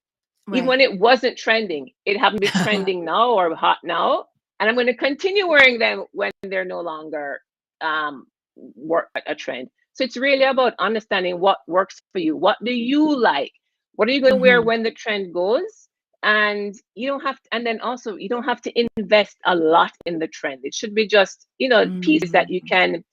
Even right. when it wasn't trending, it happened to be trending now or hot now. And I'm going to continue wearing them when they're no longer work a trend. So it's really about understanding what works for you. What do you like? What are you going to wear Mhm, when the trend goes? And you don't have to, and then also you don't have to invest a lot in the trend. It should be just, pieces that you mm. can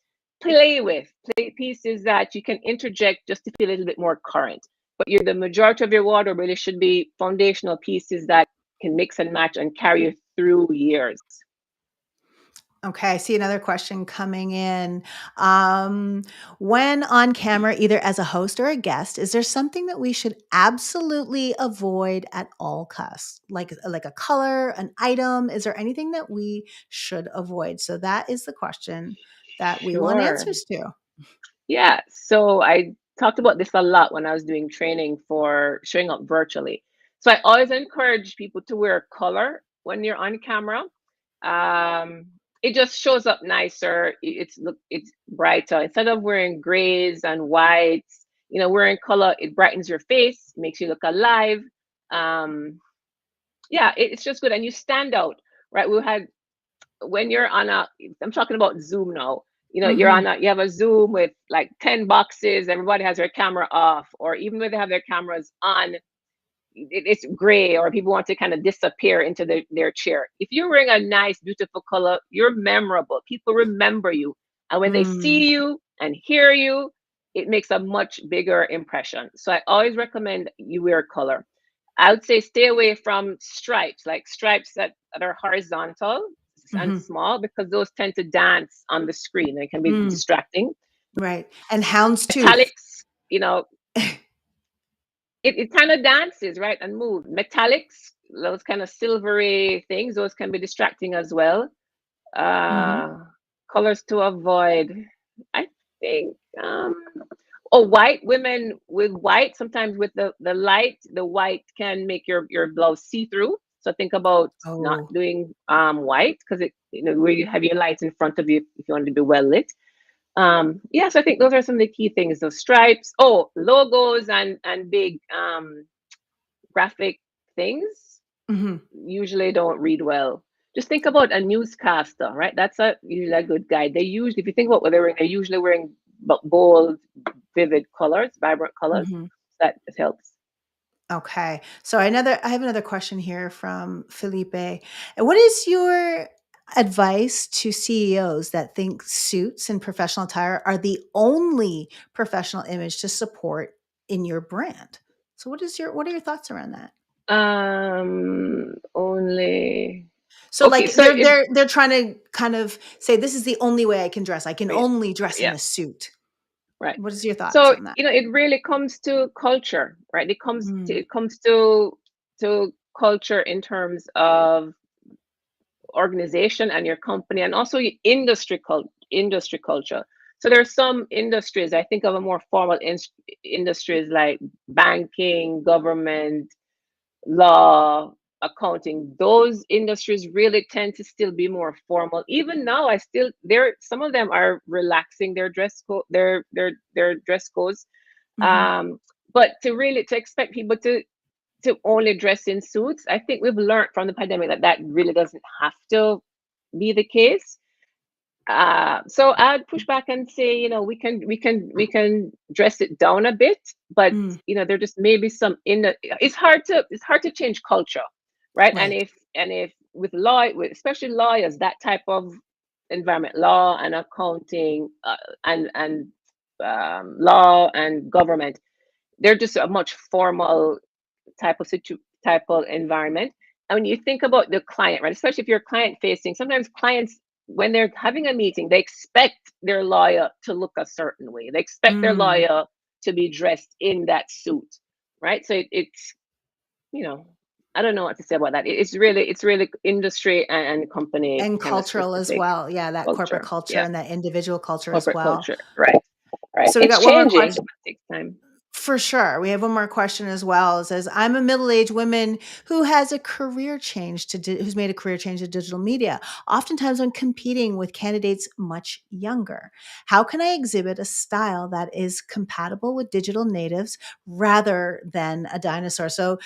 play with, pieces that you can interject just to feel a little bit more current. But the majority of your wardrobe really should be foundational pieces that can mix and match and carry you through years. Okay, I see another question coming in. Um, when on camera, either as a host or a guest, is there something that we should absolutely avoid at all costs? Like a color, an item? Is there anything that we should avoid? So that is the question that we want Sure. answers to. Yeah. So I talked about this a lot when I was doing training for showing up virtually. So I always encourage people to wear color when you're on camera. Um, it just shows up nicer. It's brighter. Instead of wearing grays and whites, wearing color, it brightens your face, makes you look alive. Um, yeah, it's just good, and you stand out, right? We had when you're on a I'm talking about Zoom now. Mhm, You have a Zoom with like 10 boxes, everybody has their camera off, or even when they have their cameras on, it's gray, or people want to kind of disappear into their chair. If you're wearing a nice, beautiful color, you're memorable. People remember you. And when they mm, see you and hear you, it makes a much bigger impression. So I always recommend you wear color. I would say stay away from stripes, like stripes that are horizontal and mhm, small, because those tend to dance on the screen and can be mm, distracting. right. And houndstooth. Metallics, it kind of dances, right, and moves. Metallics, those kind of silvery things, those can be distracting as well. Mhm. Uh, Colors to avoid, I think. Oh, white women with white, sometimes with the light, the white can make your blouse see through. So think about not Oh. doing white, because it, where you have your lights in front of you if you want to be well lit. Yes, I think those are some of the key things. Those stripes, oh, logos and big graphic things Mhm. usually don't read well. Just think about a newscaster, right? That's usually a good guide. They usually, if you think about what they're wearing, they're usually wearing bold, vivid colors, vibrant colors. Mhm. That helps. Okay. So I have another question here from Felipe. What is your advice to CEOs that think suits and professional attire are the only professional image to support in your brand? So what are your thoughts around that? Only So okay. like So it, they're trying to kind of say this is the only way I can dress. I can yeah, only dress in yeah, a suit. right. What is your thoughts So on that? it really comes to culture, right? Mm, It comes to culture in terms of organization and your company, and also your industry culture. So there are some industries, I think of a more formal industries like banking, government, law, accounting. Those industries really tend to still be more formal. Even now, I still there some of them are relaxing their dress code, their dress codes. mhm, um but to expect people to only dress in suits, I think we've learned from the pandemic that that really doesn't have to be the case. So I'd push back and say, we can dress it down a bit, but mm, there just may be some in the. It's hard to change culture, right? And right. if with law, especially lawyers, that type of environment, law and accounting, and law and government, they're just a much formal type of environment. And when you think about the client, right, especially if you're client facing, sometimes clients, when they're having a meeting, they expect their lawyer to look a certain way. They expect their Mm. lawyer to be dressed in that suit, right? So it's you know I don't know what to say about that. It's really industry and company And kind of cultural as specific. well. Yeah, that corporate Culture, culture yeah, and that individual culture as corporate well. culture, right, right. So we It's got one more changing, but question. it takes time. For sure. We have one more question as well. It says, I'm a middle-aged woman who has a career change who's made a career change to digital media. Oftentimes I'm competing with candidates much younger. How can I exhibit a style that is compatible with digital natives rather than a dinosaur? So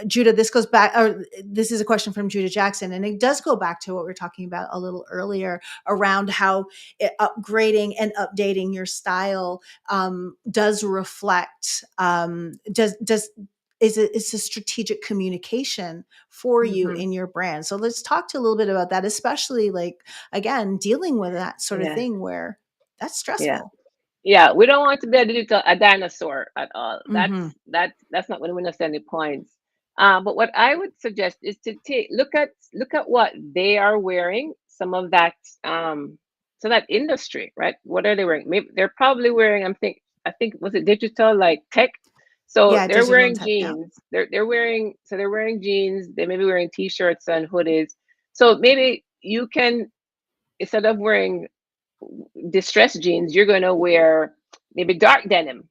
Judah, this is a question from Judah Jackson, and it does go back to what we were talking about a little earlier around how upgrading and updating your style does reflect does it's a strategic communication for you Hmm. in your brand. So let's talk to a little bit about that, especially like again dealing with that sort of Yeah, thing where that's yeah. stressful. Yeah, we don't want to be a dinosaur at all. Hmm. That's not going to win us any points. But what I would suggest is to look at what they are wearing. Some of that, so that industry, right? What are they wearing? Maybe they're probably wearing. I think was it digital, like tech. So Yeah, they're digital and wearing tech. Yeah. jeans. They're wearing jeans. They may be wearing t-shirts and hoodies. So maybe you can, instead of wearing distressed jeans, you're going to wear maybe dark denim,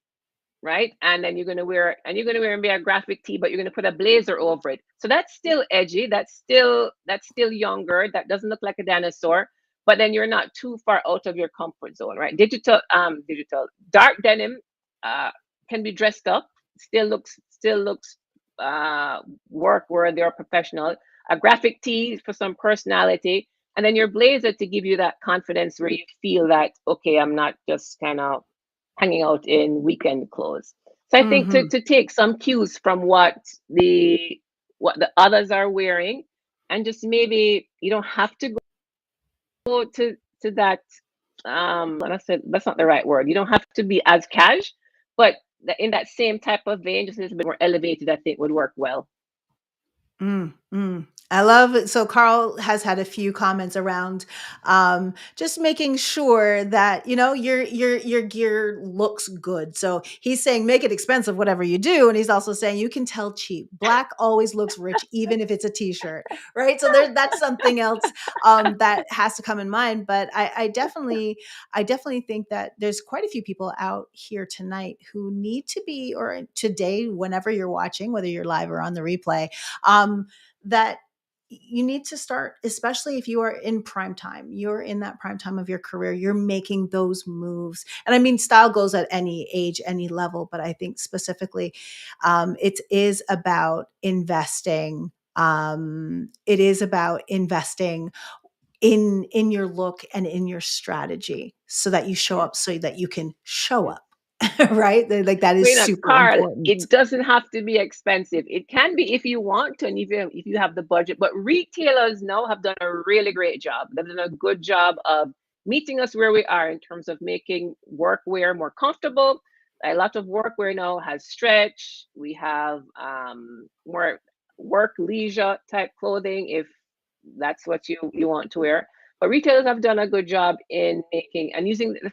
right? And then you're going to wear maybe a graphic tee, but you're going to put a blazer over it. So that's still edgy. That's still younger. That doesn't look like a dinosaur, but then you're not too far out of your comfort zone, right? Digital dark denim uh, can be dressed up. Still looks work worthy or professional. A graphic tee for some personality, and then your blazer to give you that confidence where you feel that, okay, I'm not just kind of hanging out in weekend clothes. So I think to, Hmm. to take some cues from what the others are wearing, and just maybe you don't have to go to that. And I said that's not the right word. You don't have to be as cash, but in that same type of vein, just a little bit more elevated, I think would work well. Mm, mm. I love it. So Carl has had a few comments around just making sure that your gear looks good. So he's saying make it expensive, whatever you do, and he's also saying you can tell cheap. Black always looks rich, even if it's a T-shirt, right? So that's something else that has to come in mind. But I definitely think that there's quite a few people out here tonight who need to be, or today, whenever you're watching, whether you're live or on the replay, that you need to start, especially if you are in prime time, you're in that prime time of your career, you're making those moves. And I mean, style goes at any age, any level, but I think specifically it is about investing. It is about investing in your look and in your strategy so that you show Yes. up, so that you can show Yes. up. Right, like that is super Carl, important. it doesn't have to be expensive. It can be if you want to, and if you have the budget. But retailers now have done a really great job. They've done a good job of meeting us where we are in terms of making workwear more comfortable. A lot of workwear now has stretch. We have more work leisure type clothing if that's what you want to wear. But retailers have done a good job in making and using the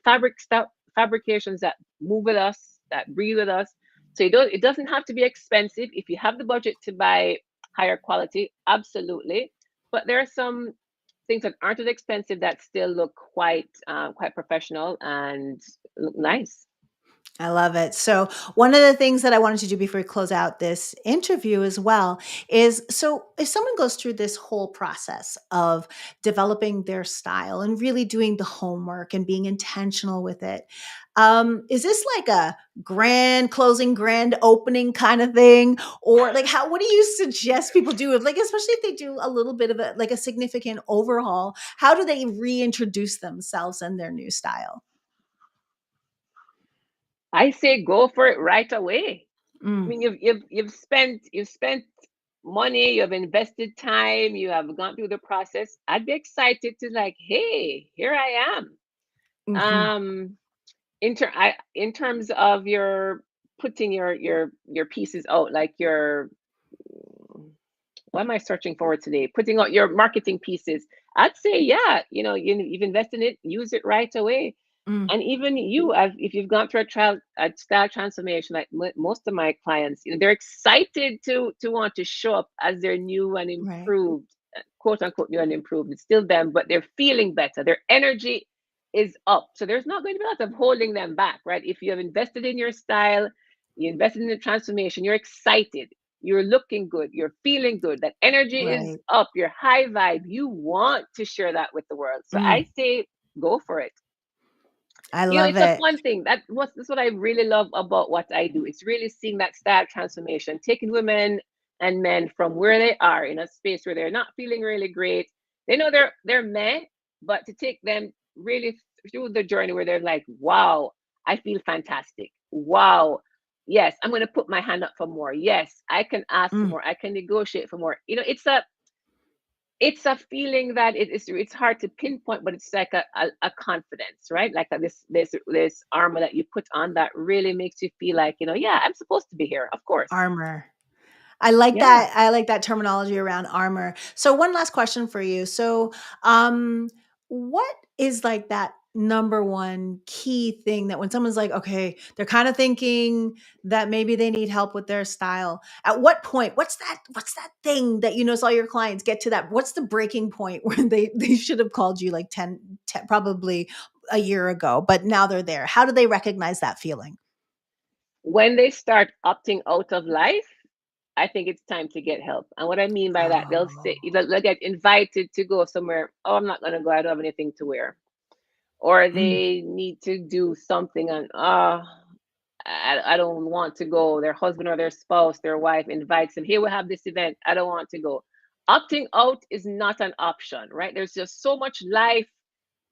fabrications that move with us, that breathe with us. So it doesn't have to be expensive. If you have the budget to buy higher quality, absolutely. But there are some things that aren't as expensive that still look quite professional and look nice. I love it. So, one of the things that I wanted to do before we close out this interview as well is, so if someone goes through this whole process of developing their style and really doing the homework and being intentional with it, is this like a grand closing, grand opening kind of thing? Or like, what do you suggest people do? Like, especially if they do a little bit of a significant overhaul, how do they reintroduce themselves and their new style? I say go for it right away. I Mm, mean, you've spent money, you've invested time, you have gone through the process. I'd be excited to like, hey, here I am. mhm. Um, in terms of your putting your pieces out, like your what am I searching for today? Putting out your marketing pieces. I'd say, yeah, you've invested in it, use it right away. Mm, And even you, if you've gone through a style transformation, like most of my clients, they're excited to want to show up as they're new and right. improved, quote unquote new and improved. It's still them, but they're feeling better. Their energy is up. So there's not going to be a lot of holding them back, right? If you have invested in your style, you invested in the transformation, you're excited, you're looking good, you're feeling good, that energy is Right. up, you're high vibe, you want to share that with the world. So I Mm, say go for it. I love It's a it. fun thing. That's what I really love about what I do. It's really seeing that style transformation, taking women and men from where they are in a space where they're not feeling really great. They know they're meh, but to take them really through the journey where they're like, wow, I feel fantastic. Wow. Yes, I'm gonna put my hand up for more. Yes, I can ask for Mm, more. I can negotiate for more. It's a feeling that it's hard to pinpoint, but it's like a confidence, right? Like this armor that you put on that really makes you feel like, yeah, I'm supposed to be here, of course. armor. I like Yeah. that. I like that terminology around armor. So one last question for you. So, um, what is like that number one key thing that when someone's like, okay, they're kind of thinking that maybe they need help with their style. At what point? What's that thing that all your clients get to that? What's the breaking point where they should have called you like 10 probably a year ago, but now they're there. How do they recognize that feeling? When they start opting out of life, I think it's time to get help. And what I mean by that, they'll say Oh. they'll get invited to go somewhere. Oh, I'm not gonna go. I don't have anything to wear. Or Mm, they need to do something and I don't want to go. Their husband or their spouse, their wife invites them. Here we have this event. I don't want to go. Opting out is not an option, right? There's just so much life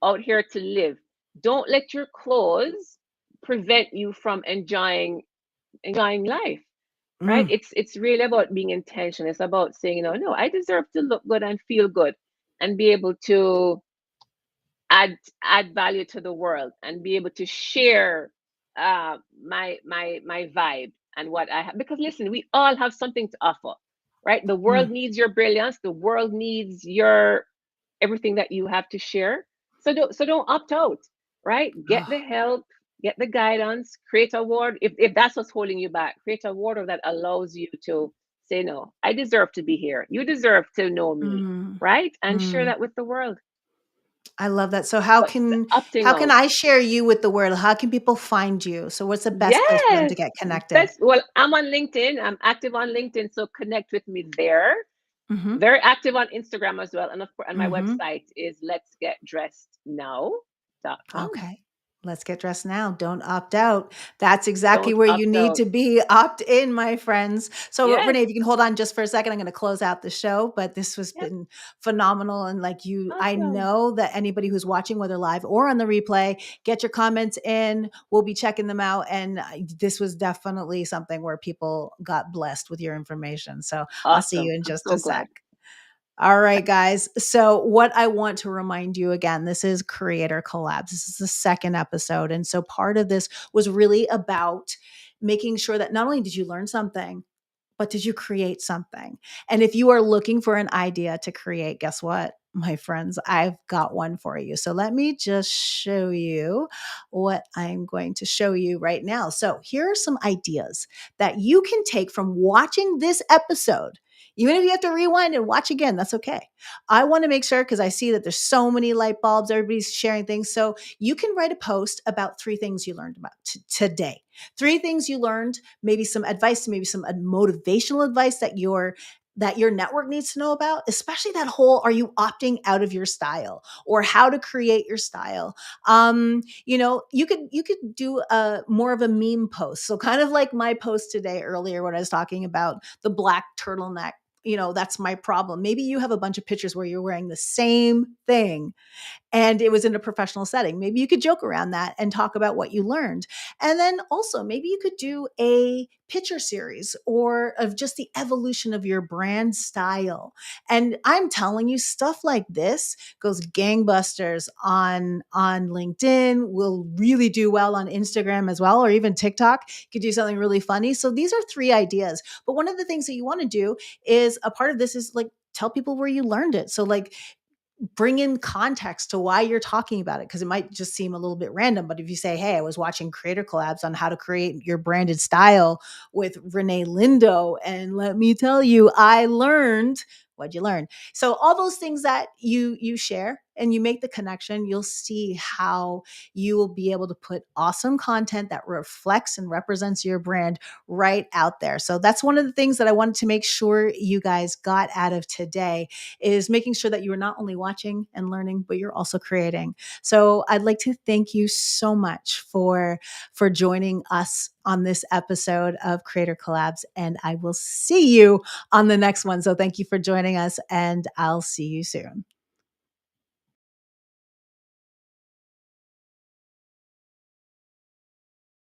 out here to live. Don't let your clothes prevent you from enjoying life, right? mm, It's really about being intentional. It's about saying, no, I deserve to look good and feel good and be able to add value to the world and be able to share my vibe and what I have. Because listen, we all have something to offer. right? The world Mm. needs your brilliance. The world needs your everything that you have to share. So don't opt out, right? Get the Oh. help, get the guidance, create a ward. If that's what's holding you back, create a wardrobe that allows you to say, no, I deserve to be here. You deserve to know me, Mm. right? And share Mm. that with the world. I love that. So But opting how can out. I share you with the world? How can people find you? So what's the best place for them to Yes. get connected? Best. Well, I'm on LinkedIn. I'm active on LinkedIn. So connect with me there. Mhm. Very active on Instagram as well. And of course, and my Mhm. website is letsgetdressednow.com. Okay. Let's get dressed now. Don't opt out. That's exactly Don't where you opt need out. to be. Opt in, my friends. So, Yes. Renee, if you can hold on just for a second, I'm going to close out the show. But this has Yep. been phenomenal. And like you, I Awesome. know that anybody who's watching, whether live or on the replay, get your comments in. We'll be checking them out. And this was definitely something where people got blessed with your information. So, I'll see you Awesome. in I'm just so a sec. glad. All right, guys. So, what I want to remind you again, this is Creator Collabs. This is the second episode. And so, part of this was really about making sure that not only did you learn something, but did you create something? And if you are looking for an idea to create, guess what, my friends? I've got one for you. So, let me just show you what I'm going to show you right now. So, here are some ideas that you can take from watching this episode. Even if you have to rewind and watch again, that's okay. I want to make sure because I see that there's so many light bulbs, everybody's sharing things. So you can write a post about 3 things you learned about today. 3 things you learned, maybe some advice, maybe some motivational advice that your network needs to know about, especially that whole are you opting out of your style or how to create your style. You could do a more of a meme post. So kind of like my post today earlier when I was talking about the black turtleneck. That's my problem. Maybe you have a bunch of pictures where you're wearing the same thing and it was in a professional setting. Maybe you could joke around that and talk about what you learned. And then also, maybe you could do a picture series or of just the evolution of your brand style. And I'm telling you, stuff like this goes gangbusters on LinkedIn, will really do well on Instagram as well, or even TikTok. You could do something really funny. So these are 3 ideas. But one of the things that you want to do is a part of this is like tell people where you learned it. So like bring in context to why you're talking about it because it might just seem a little bit random. But if you say, hey, I was watching creator collabs on how to create your branded style with Renee Lindo, and let me tell you, I learned. What'd you learn? So all those things that you share and you make the connection, you'll see how you will be able to put awesome content that reflects and represents your brand right out there. So that's one of the things that I wanted to make sure you guys got out of today is making sure that you are not only watching and learning, but you're also creating. So I'd like to thank you so much for joining us on this episode of Creator Collabs, and I will see you on the next one. So thank you for joining us, and I'll see you soon.